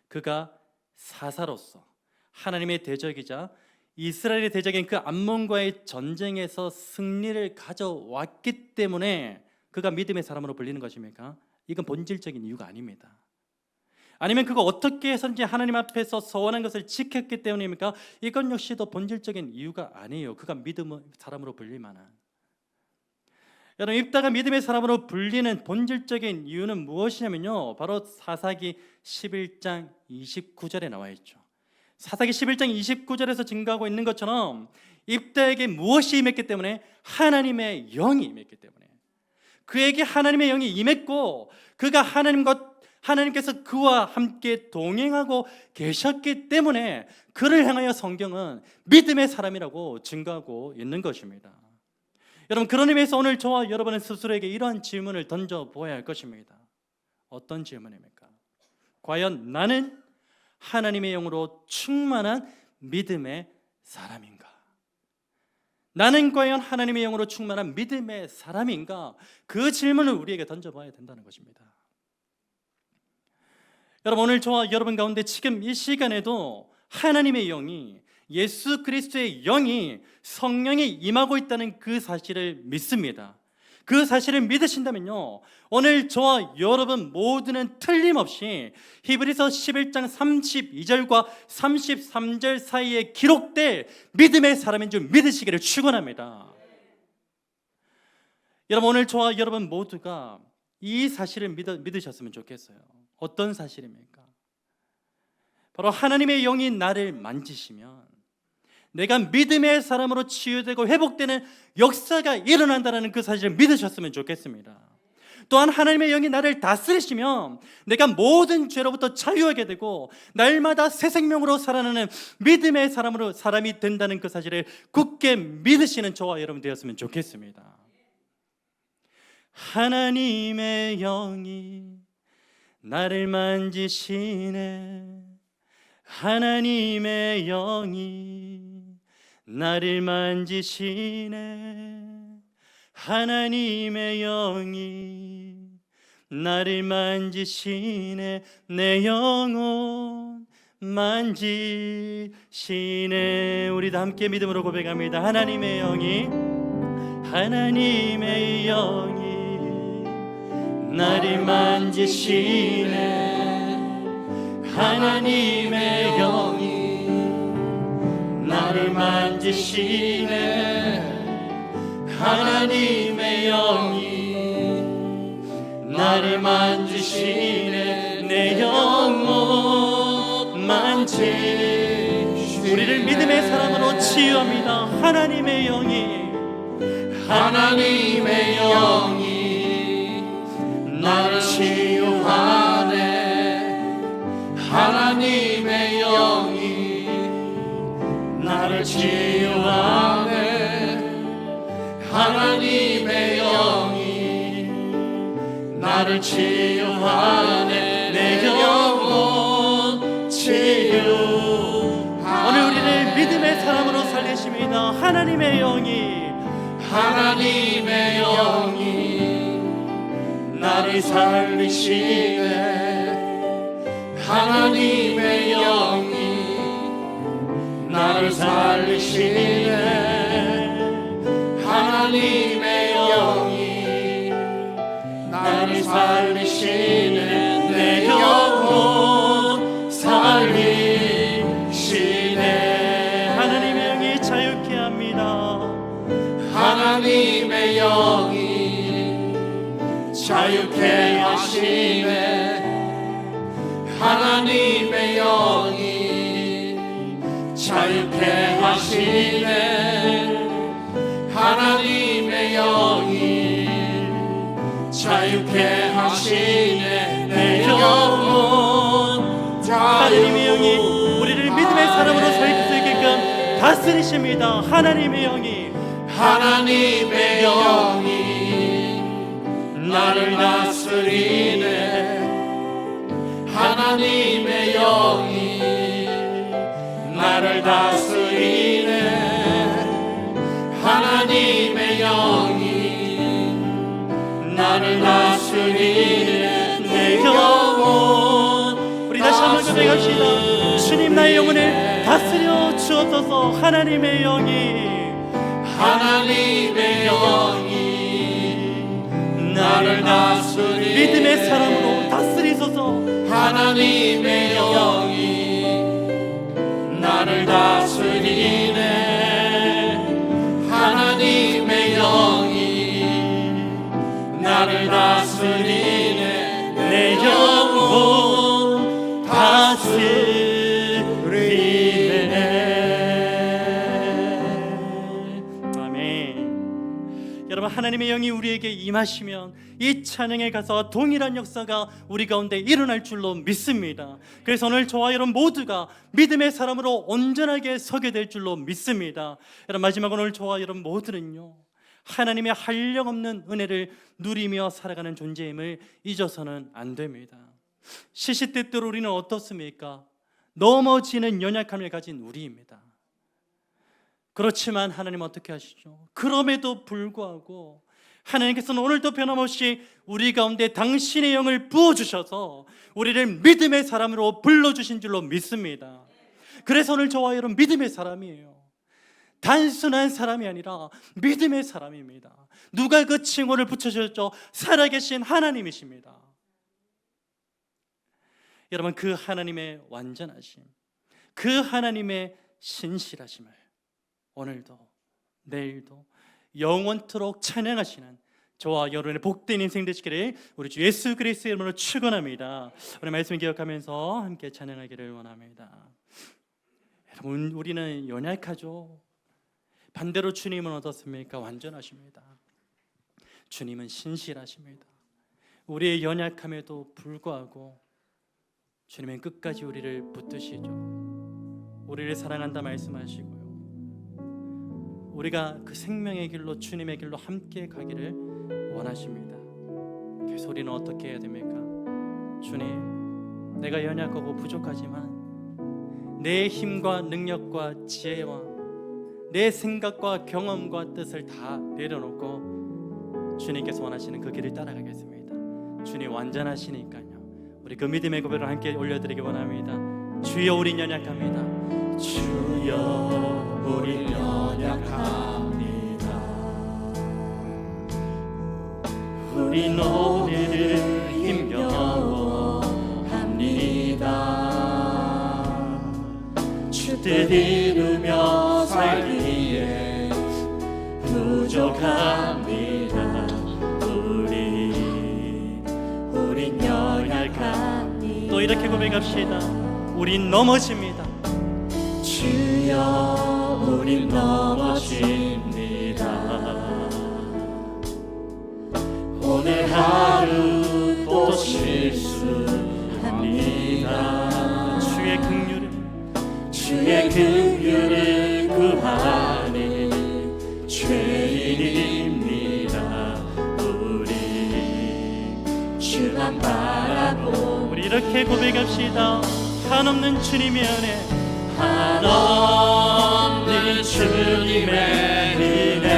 그가 사사로서 하나님의 대적이자 이스라엘의 대적인 그 암몬과의 전쟁에서 승리를 가져왔기 때문에 그가 믿음의 사람으로 불리는 것입니까? 이건 본질적인 이유가 아닙니다. 아니면 그가 어떻게 해서든지 하나님 앞에서 서원한 것을 지켰기 때문입니까? 이건 역시도 본질적인 이유가 아니에요. 그가 믿음의 사람으로 불릴 만한. 여러분, 입다가 믿음의 사람으로 불리는 본질적인 이유는 무엇이냐면요, 바로 사사기 11장 29절에 나와 있죠. 사사기 11장 29절에서 증거하고 있는 것처럼 입다에게 무엇이 임했기 때문에? 하나님의 영이 임했기 때문에. 그에게 하나님의 영이 임했고 그가 하나님께서 그와 함께 동행하고 계셨기 때문에 그를 향하여 성경은 믿음의 사람이라고 증거하고 있는 것입니다. 여러분, 그런 의미에서 오늘 저와 여러분은 스스로에게 이러한 질문을 던져보아야 할 것입니다. 어떤 질문입니까? 과연 나는 하나님의 영으로 충만한 믿음의 사람인가? 나는 과연 하나님의 영으로 충만한 믿음의 사람인가? 그 질문을 우리에게 던져봐야 된다는 것입니다. 여러분, 오늘 저와 여러분 가운데 지금 이 시간에도 하나님의 영이, 예수 그리스도의 영이, 성령이 임하고 있다는 그 사실을 믿습니다. 그 사실을 믿으신다면요, 오늘 저와 여러분 모두는 틀림없이 히브리서 11장 32절과 33절 사이에 기록된 믿음의 사람인 줄 믿으시기를 축원합니다. 여러분, 오늘 저와 여러분 모두가 이 사실을 믿으셨으면 좋겠어요. 어떤 사실입니까? 바로 하나님의 영이 나를 만지시면 내가 믿음의 사람으로 치유되고 회복되는 역사가 일어난다는 그 사실을 믿으셨으면 좋겠습니다. 또한 하나님의 영이 나를 다스리시면 내가 모든 죄로부터 자유하게 되고 날마다 새 생명으로 살아나는 믿음의 사람이 된다는 그 사실을 굳게 믿으시는 저와 여러분 되었으면 좋겠습니다. 하나님의 영이 나를 만지시네. 하나님의 영이 나를 만지시네. 하나님의 영이 나를 만지시네. 내 영혼 만지시네. 우리 다 함께 믿음으로 고백합니다. 하나님의 영이, 하나님의 영이 나를 만지시네. 하나님의 영이 나를 만지시네. 하나님의 영이 나를 만지시네. 내 영혼 만지시네. 우리를 믿음의 사람으로 치유합니다. 하나님의 영이, 하나님의 영이 나를 치유하네. 하나님의 영이 나를 치유하네. 하나님의 영이 나를 치유하네. 내 영혼 치유하네. 오늘 우리를 믿음의 사람으로 살리십니다. 하나님의 영이, 하나님의 영이 나를 살리시네. 하나님의 영이 나를 살리시네. 하나님의 영이 나를 살리시네. 내 영혼 살리시네. 하나님의 영이 자유케 합니다. 하나님의 영이 자유케 하시네. 하나님의 영이 자유케 하시네. 하나님의 영이 자유케 하시네. 내 영혼 하나님의 영이 우리를 믿음의 사람으로 살 수 있게끔 다스리십니다. 하나님의 영이, 하나님의 영이 나를 다스리네. 하나님의 영이 나를 다스리네. 하나님의 영이 나를 다스리네 내 영혼. 우리 다시 한번 고백합시다. 주님 나의 영혼을 다스려 주옵소서. 하나님의 영이 하나님의 영이 나를 다스리네 믿음의 사람으로 다스리소서. 하나님의 영이 나를 다스리네 하나님의 영이 나를 다스리네 내 영혼 다스리네. 아멘. 여러분, 하나님의 영이 우리에게 임하시면 이 찬양에 가서 동일한 역사가 우리 가운데 일어날 줄로 믿습니다. 그래서 오늘 저와 여러분 모두가 믿음의 사람으로 온전하게 서게 될 줄로 믿습니다. 여러분, 마지막으로 오늘 저와 여러분 모두는요, 하나님의 한량없는 은혜를 누리며 살아가는 존재임을 잊어서는 안 됩니다. 시시때때로 우리는 어떻습니까? 넘어지는 연약함을 가진 우리입니다. 그렇지만 하나님은 어떻게 하시죠? 그럼에도 불구하고 하나님께서는 오늘도 변함없이 우리 가운데 당신의 영을 부어주셔서 우리를 믿음의 사람으로 불러주신 줄로 믿습니다. 그래서 오늘 저와 여러분 믿음의 사람이에요. 단순한 사람이 아니라 믿음의 사람입니다. 누가 그 칭호를 붙여주셨죠? 살아계신 하나님이십니다. 여러분, 그 하나님의 완전하심, 그 하나님의 신실하심을 오늘도 내일도 영원토록 찬양하시는 저와 여러분의 복된 인생 되시기를 우리 주 예수 그리스도의 이름으로 축원합니다. 오늘 말씀 기억하면서 함께 찬양하기를 원합니다. 여러분, 우리는 연약하죠. 반대로 주님은 어떻습니까? 완전하십니다. 주님은 신실하십니다. 우리의 연약함에도 불구하고 주님은 끝까지 우리를 붙드시죠. 우리를 사랑한다 말씀하시고요, 우리가 그 생명의 길로 주님의 길로 함께 가기를 원하십니다. 그래서 우리는 어떻게 해야 됩니까? 주님, 내가 연약하고 부족하지만 내 힘과 능력과 지혜와 내 생각과 경험과 뜻을 다 내려놓고 주님께서 원하시는 그 길을 따라가겠습니다. 주님 완전하시니까요. 우리 그 믿음의 고백을 함께 올려드리기 원합니다. 주여, 우린 연약합니다. 주여, 우린 연약합니다. 우린 오늘을 힘겨워합니다. 주 뜻 이루며 살기에 부족합니다. 우린 연약합니다. 또 이렇게 고백합시다. 우린 넘어집니다. 주여, 우린 넘어집니다. 오늘 하루 또 실수합니다. 주의 긍휼을 구하는 죄인입니다. 우리 주만 바라보. 우리 이렇게 고백합시다. 한없는 주님의 은혜, 한없는 주님의 은혜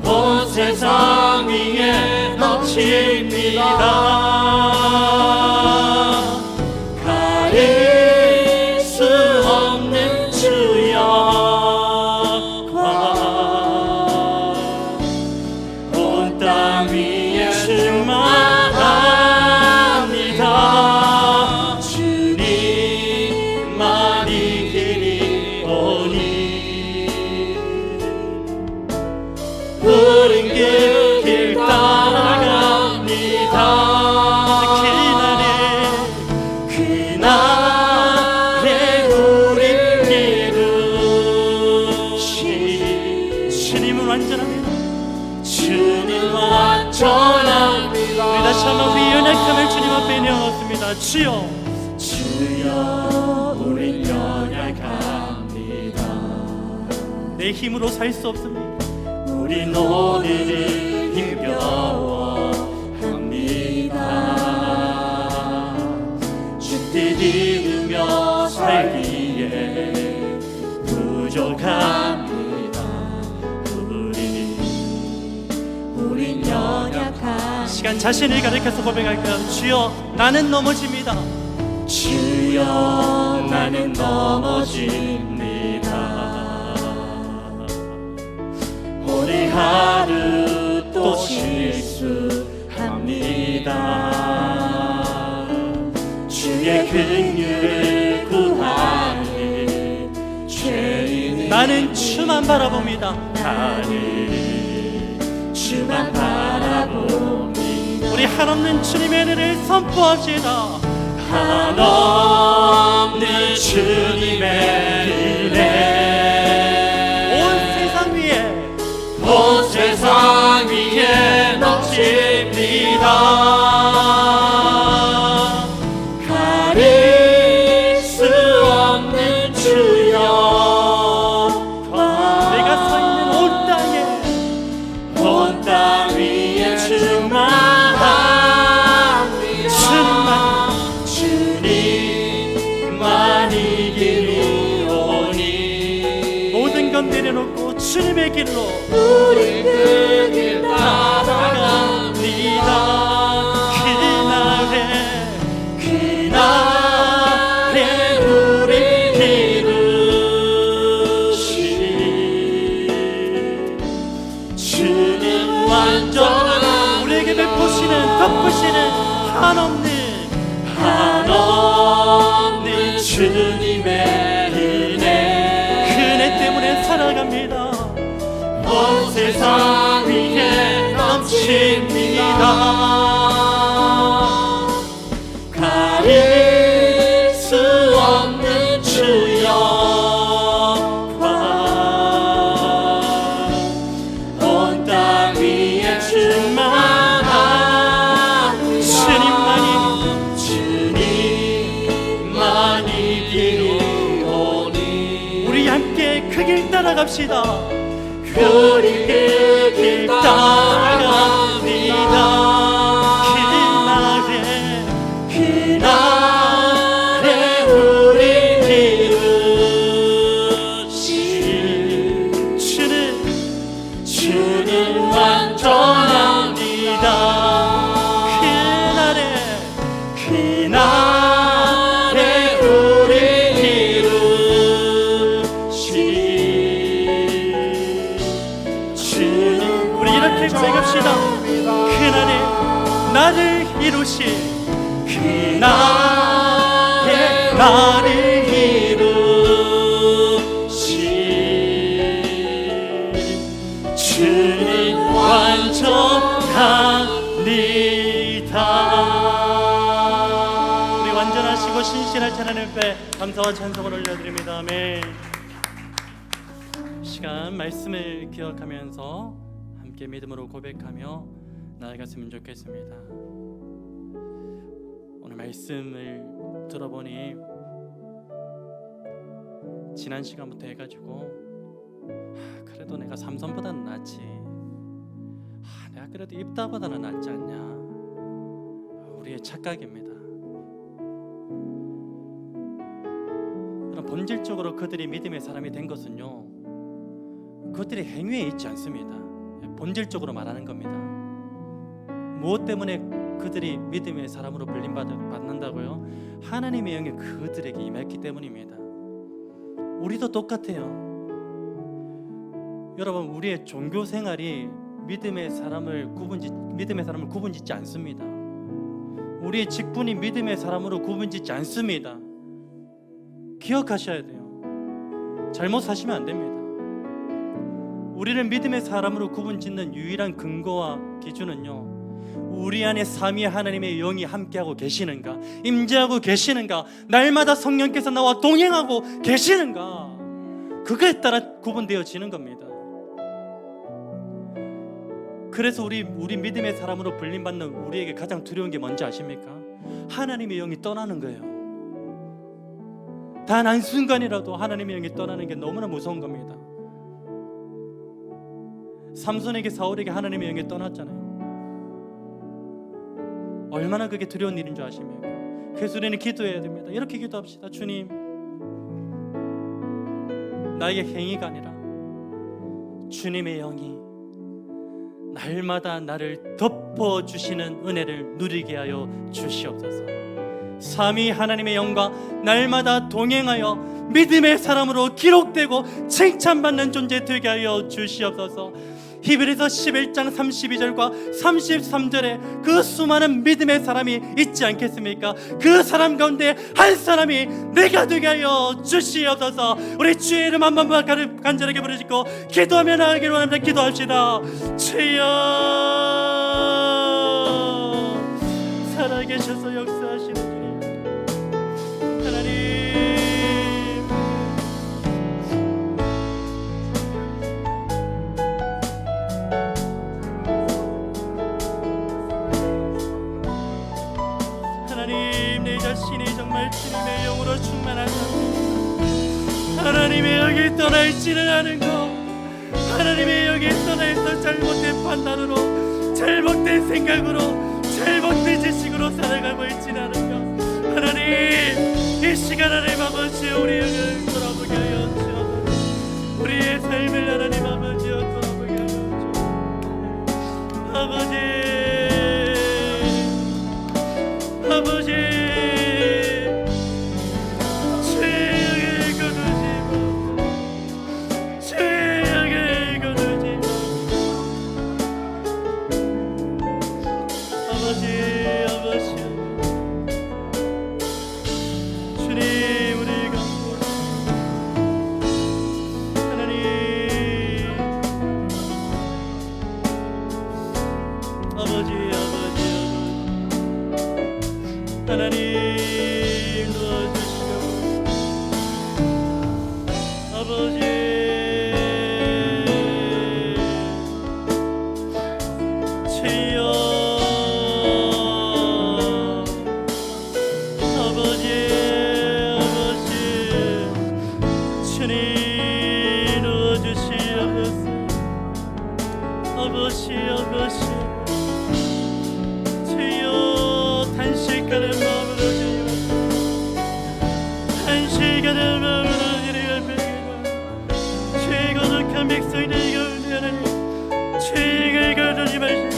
온 세상 위에 넘칩니다. 가릴 수 없는 주 영광 온 땅 위에 충만합니다. 주님만이 길이 오니 우린 그 길 따라갑니다. 그날에 우릴 이루시. 주님은 완전합니다. 주는 완전합니다. 우리 다시 한번 우리 연약함을 주님 앞에 내어놓습니다. 주여, 주여, 우린 연약합니다. 내 힘으로 살 수 없습니다. 우린 오늘을 힘겨워합니다. 주 뜻 이루며 살기에 부족합니다. 시간 자신을 가리켜서 고백할까요? 주여, 나는 넘어집니다. 주여 나는 넘어집니다. 오늘 하루 또 실수합니다. 주의 긍휼을 구하니 죄인이 나는 주만 바라봅니다. 나는 주만 바라봅니다. 우리 한없는 주님의 은혜를 선포합시다. 한없는 주님의 은혜 온 세상 위에 온 세상 위에 넘칩니다. 가릴 수 없는 주여 내가 서 있는 온 땅에 온 땅 위에 충만합니다. 주님만 이기리오니 모든 것 내려놓고 주님의 길로 우리 그 길 따라갑니다. 그날에 우리 이루시 주는 완전한 우리에게 베푸시는 덮으시는 한없는 주님의 은혜 그 은혜 때문에 살아갑니다. 온 세상 위에 넘칩니다. 가릴 수 없는 주여 온 땅 위에 충만한 주님만 이기리오니 우리 함께 그 길 따라갑시다. 우리 그 길 따라갑니다. 그날에 우리 이루시 주는 완전합니다. 그날에 우리 이루시 주는 우리 이렇게 고백합시다. 그날에 나를 이루시 그날에 나를 이루시 주는 완전합니다. 우리 완전하시고 신실하신 하나님 앞에 감사와 찬송을 올려드립니다. 아멘. 시간 말씀을 기억하면서 함께 믿음으로 고백하며 나아갔으면 좋겠습니다. 오늘 말씀을 들어보니 지난 시간부터 해가지고 그래도 내가 삼손보다는 낫지, 내가 그래도 입다보다는 낫지 않냐, 우리의 착각입니다. 그럼 본질적으로 그들이 믿음의 사람이 된 것은요, 그들의 행위에 있지 않습니다. 본질적으로 말하는 겁니다. 무엇 때문에 그들이 믿음의 사람으로 불림받는다고요? 하나님의 영이 그들에게 임했기 때문입니다. 우리도 똑같아요. 여러분, 우리의 종교 생활이 믿음의 사람을 구분짓지 않습니다. 우리의 직분이 믿음의 사람으로 구분짓지 않습니다. 기억하셔야 돼요. 잘못 사시면 안 됩니다. 우리를 믿음의 사람으로 구분짓는 유일한 근거와 기준은요, 우리 안에 삼위 하나님의 영이 함께하고 계시는가, 임재하고 계시는가, 날마다 성령께서 나와 동행하고 계시는가, 그거에 따라 구분되어지는 겁니다. 그래서 우리 믿음의 사람으로 불림받는 우리에게 가장 두려운 게 뭔지 아십니까? 하나님의 영이 떠나는 거예요. 단 한순간이라도 하나님의 영이 떠나는 게 너무나 무서운 겁니다. 삼손에게 사울에게 하나님의 영이 떠났잖아요. 얼마나 그게 두려운 일인 줄 아십니까? 그래서 우리는 기도해야 됩니다. 이렇게 기도합시다. 주님, 나의 행위가 아니라 주님의 영이 날마다 나를 덮어주시는 은혜를 누리게 하여 주시옵소서. 삼위 하나님의 영광 날마다 동행하여 믿음의 사람으로 기록되고 칭찬받는 존재 되게 하여 주시옵소서. 히브리서 11장 32절과 33절에 그 수많은 믿음의 사람이 있지 않겠습니까? 그 사람 가운데 한 사람이 내가 되게 하여 주시옵소서. 우리 주의 이름 한 번만 간절하게 부르시고 기도하며 나아가기를 원합니다. 기도합시다. 주여 살아계셔서 역사하시는 주님 하나님, 내 자신이 정말 주님의 영으로 충만하다. 하나님의 여기 떠나 있지는 않은 것, 하나님의 여기 떠나 있어 잘못된 판단으로, 잘못된 생각으로, 잘못된 지식으로 살아가고 있지는 않은 것, 하나님 이 시간 하나님 아버지 우리 영을 돌아보게 하여 주옵소서. 우리의 삶을 하나님 아버지여 돌아보게 하여 주옵소서. 아버지 죄악을 거두시고 죄악을 거두시고 아버지 주님 우리 가운데 하나님 아버지 하나님 도와주시고 아버지 주여 아버지 주님 도와주시옵소서. 아버지 주여 단식하는 마음으로 단식하는 마음으로 주님을 배기고 죄 거룩한 백성들 가운데 하나님 죄를 거두지 마시고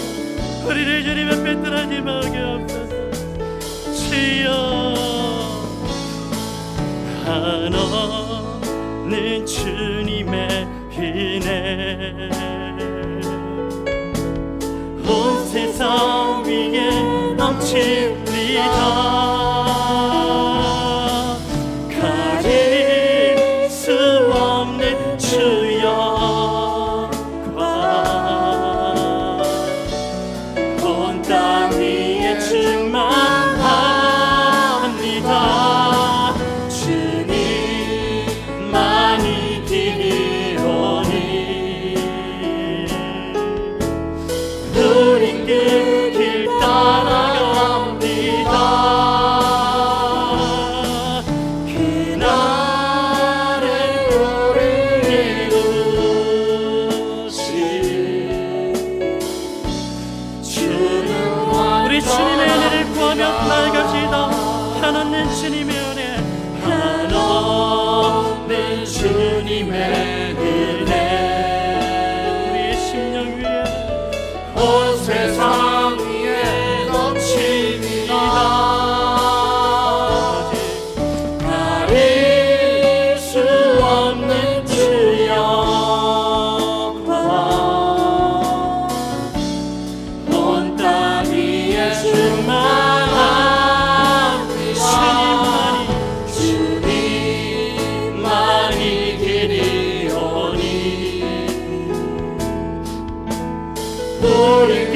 우리를 주님 앞에 떠나지 마게 하옵소서. 주여 하나는 주님의 은혜 온 세상 위에 넘칩니다. 가릴 수 없는 주 영광 온 땅 위에 충만합니다. 주님만이 길이오니 우린 그 길 따라갑니다. 그날에 우리를 이루신 주는 우리 주님의 은혜를 구하며 나아갑시다. 하나님 주님의 은혜 하나님 주님의 은혜 우리의 심령 위에 온 세상 위에 넘칩니다. 가릴 수 없는 주 영광 온 땅 위에 충만합니다. 주님만이 길이오니 우리 그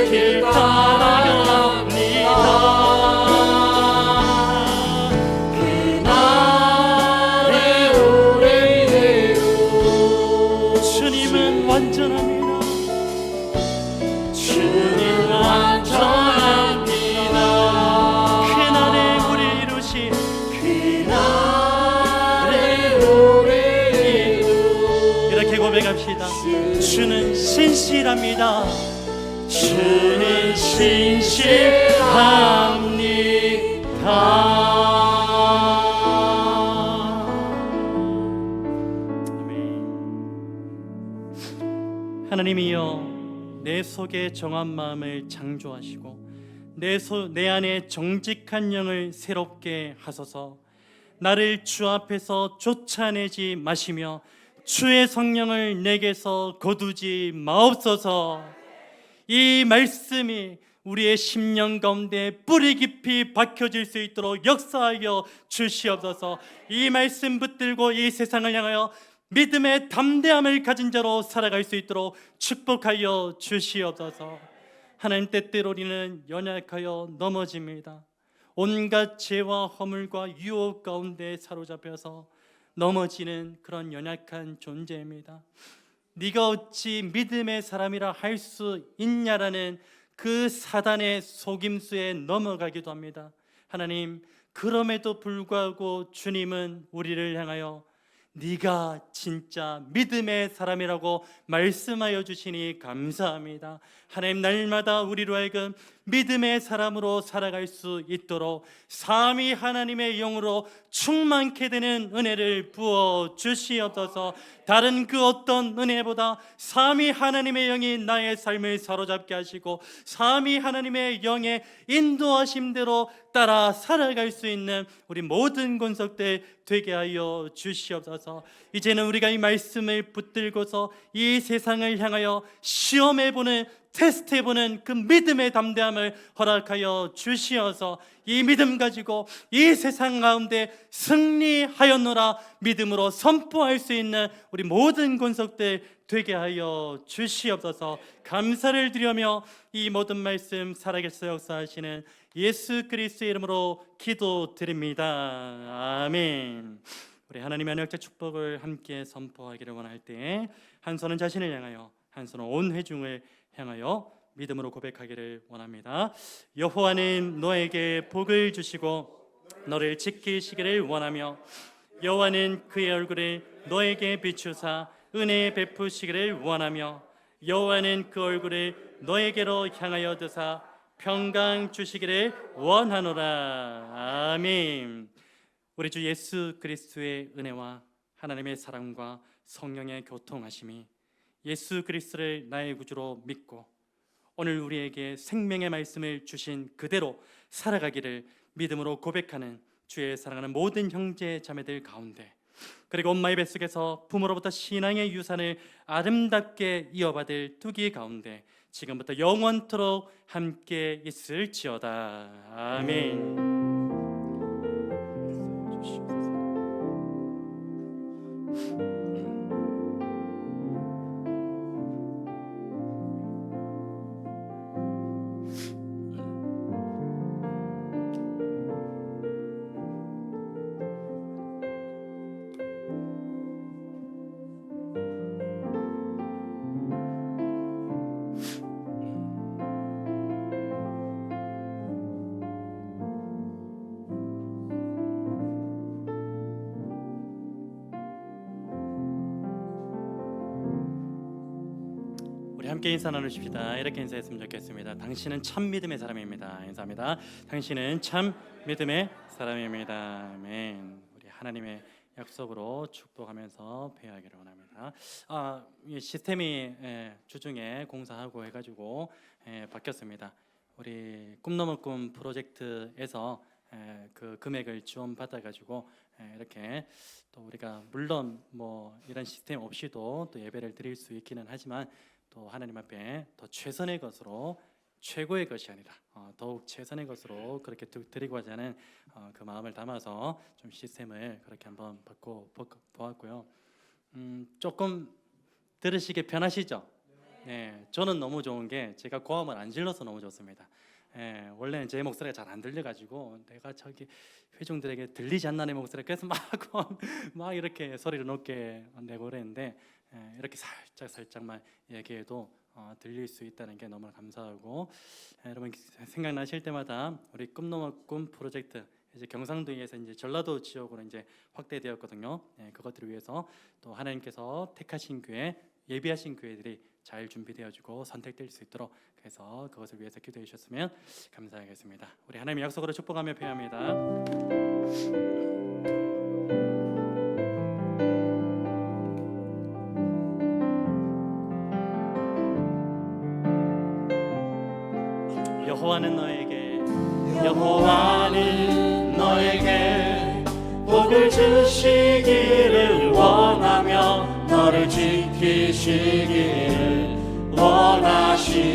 길 따라갑니다. 그날에 우리를 주님은 완전합니다. 주님 완전합니다. 그날에 우리 이루신 그날에 우리 이렇게 고백합시다. 주는 신실합니다. 주는 신실합니다. 아멘. 하나님이여 내 속에 정한 마음을 창조하시고 내 안에 정직한 영을 새롭게 하소서. 나를 주 앞에서 쫓아내지 마시며 주의 성령을 내게서 거두지 마옵소서. 이 말씀이 우리의 심령 가운데 뿌리 깊이 박혀질 수 있도록 역사하여 주시옵소서. 이 말씀 붙들고 이 세상을 향하여 믿음의 담대함을 가진 자로 살아갈 수 있도록 축복하여 주시옵소서. 하나님, 때때로 우리는 연약하여 넘어집니다. 온갖 죄와 허물과 유혹 가운데 사로잡혀서 넘어지는 그런 연약한 존재입니다. 네가 어찌 믿음의 사람이라 할 수 있냐라는 그 사단의 속임수에 넘어가기도 합니다. 하나님, 그럼에도 불구하고 주님은 우리를 향하여 네가 진짜 믿음의 사람이라고 말씀하여 주시니 감사합니다. 하나님, 날마다 우리로 하여금 믿음의 사람으로 살아갈 수 있도록 삼위 하나님의 영으로 충만케 되는 은혜를 부어 주시옵소서. 다른 그 어떤 은혜보다 삼위 하나님의 영이 나의 삶을 사로잡게 하시고 삼위 하나님의 영의 인도하심대로 따라 살아갈 수 있는 우리 모든 권속들 되게 하여 주시옵소서. 이제는 우리가 이 말씀을 붙들고서 이 세상을 향하여 시험해보는, 테스트해보는 그 믿음의 담대함을 허락하여 주시어서 이 믿음 가지고 이 세상 가운데 승리하였노라 믿음으로 선포할 수 있는 우리 모든 권속들 되게 하여 주시옵소서. 감사를 드리며 이 모든 말씀 살아계셔 역사하시는 예수 그리스도의 이름으로 기도드립니다. 아멘. 우리 하나님의 언약적 축복을 함께 선포하기를 원할 때 한 손은 자신을 향하여, 한 손은 온 회중을 향하여 믿음으로 고백하기를 원합니다. 여호와는 너에게 복을 주시고 너를 지키시기를 원하며 여호와는 그의 얼굴을 너에게 비추사 은혜 베푸시기를 원하며 여호와는 그 얼굴을 너에게로 향하여 드사 평강 주시기를 원하노라. 아멘. 우리 주 예수 그리스도의 은혜와 하나님의 사랑과 성령의 교통하심이 예수 그리스도를 나의 구주로 믿고 오늘 우리에게 생명의 말씀을 주신 그대로 살아가기를 믿음으로 고백하는 주의 사랑하는 모든 형제 자매들 가운데, 그리고 엄마의 뱃속에서 부모로부터 신앙의 유산을 아름답게 이어받을 뚜기 가운데 지금부터 영원토록 함께 있을지어다. 아멘. 함께 인사 나누십시다. 이렇게 인사했으면 좋겠습니다. 당신은 참 믿음의 사람입니다. 인사합니다. 당신은 참 믿음의 사람입니다. 아멘. 우리 하나님의 약속으로 축복하면서 배우기를 원합니다. 이 시스템이 주중에 공사하고 해가지고 바뀌었습니다. 우리 꿈 넘을 꿈 프로젝트에서 그 금액을 지원받아가지고 이렇게 또 우리가 물론 뭐 이런 시스템 없이도 또 예배를 드릴 수 있기는 하지만 또 하나님 앞에 더 최선의 것으로, 최고의 것이 아니라 더욱 최선의 것으로 그렇게 드리고 하자는 그 마음을 담아서 좀 시스템을 그렇게 한번 바꿔 보았고요. 조금 들으시기 편하시죠? 네, 저는 너무 좋은 게 제가 고함을 안 질러서 너무 좋습니다. 원래는 제 목소리가 잘 안 들려가지고 내가 저기 회중들에게 들리지 않나 내 목소리, 그래서 막 이렇게 소리를 높게 내고 그랬는데 이렇게 살짝만 얘기해도 들릴 수 있다는 게 너무 감사하고, 여러분 생각나실 때마다 우리 꿈 넘어 꿈 프로젝트 이제 경상도에서 이제 전라도 지역으로 이제 확대되었거든요. 그것들을 위해서 또 하나님께서 택하신 교회, 예비하신 교회들이 잘 준비되어지고 선택될 수 있도록, 그래서 그것을 위해서 기도해 주셨으면 감사하겠습니다. 우리 하나님의 약속으로 축복하며 표현합니다. 여호와는 너에게 복을 주시기를 원하며 너를 지키시기를 원하시며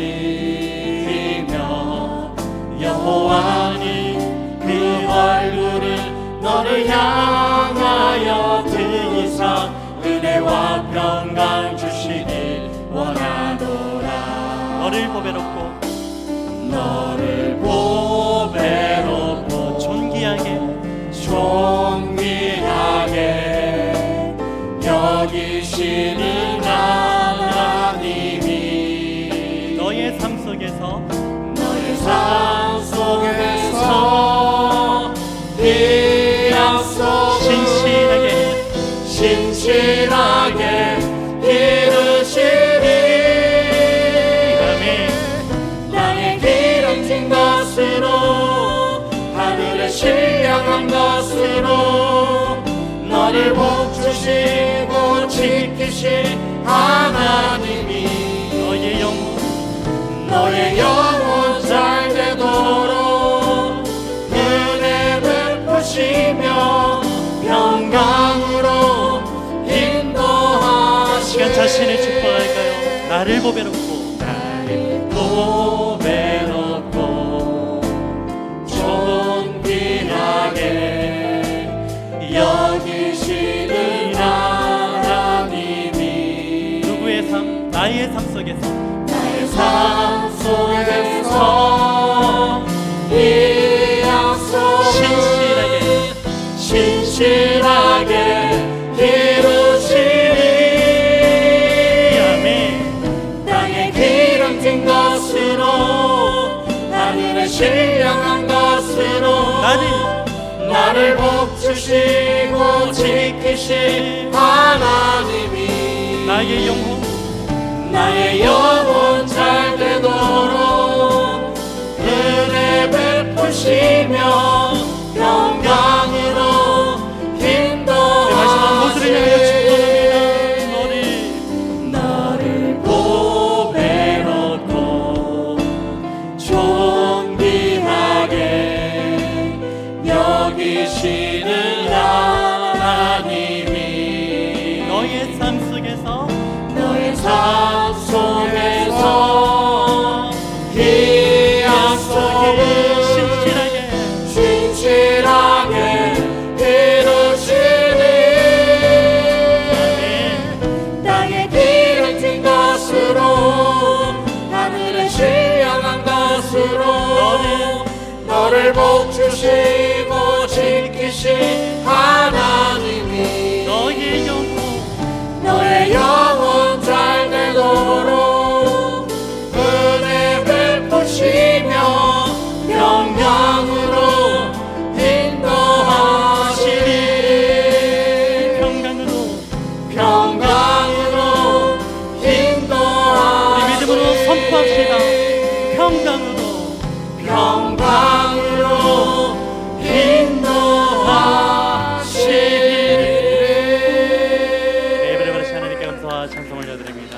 여호와는 그 얼굴을 너를 향하여 그 이상 은혜와 평강 주시길 원하노라. 너를 보배롭고 존귀하게 여기시는 하나님이 너의 삶 속에서 이 약속 신실하게 이루시리. 땅에 기름진 것으로 하늘에 신령한 것으로 너를 복주시고 지키실 하나님이 너의 영혼 잘 되도록 은혜 베푸시며 평강으로 인도하시리. 시간 자신을 축복할까요? 나를 보배롭고 존귀하게 여기시는 하나님이 누구의 삶? 나의 삶 속에서 이 약속 신실하게 이루시리. 땅에 기름진 것으로 하늘에 신령한 것으로 나를 복주시고 지키실 하나님이 나의 영혼 잘 되도록 은혜 베푸시며 평강으로 인도하시리. 너를 보배롭고 존귀하게 여기시는 하나님이 너의 삶 속에서 이 약속을 신실하게 이루시리. 땅에 기름진 것으로 하늘에 신령한 것으로 너를 복주시고 지키실 하나님이 너의 영혼 잘 되도록 은혜 베푸시며 평강으로 인도하시리. 평강으로 인도하시리. 우리 믿음으로 선포합시다. 평강으로 인도하시리. 네, 예배를 받으신 하나님께 감사와 찬송 올려드립니다.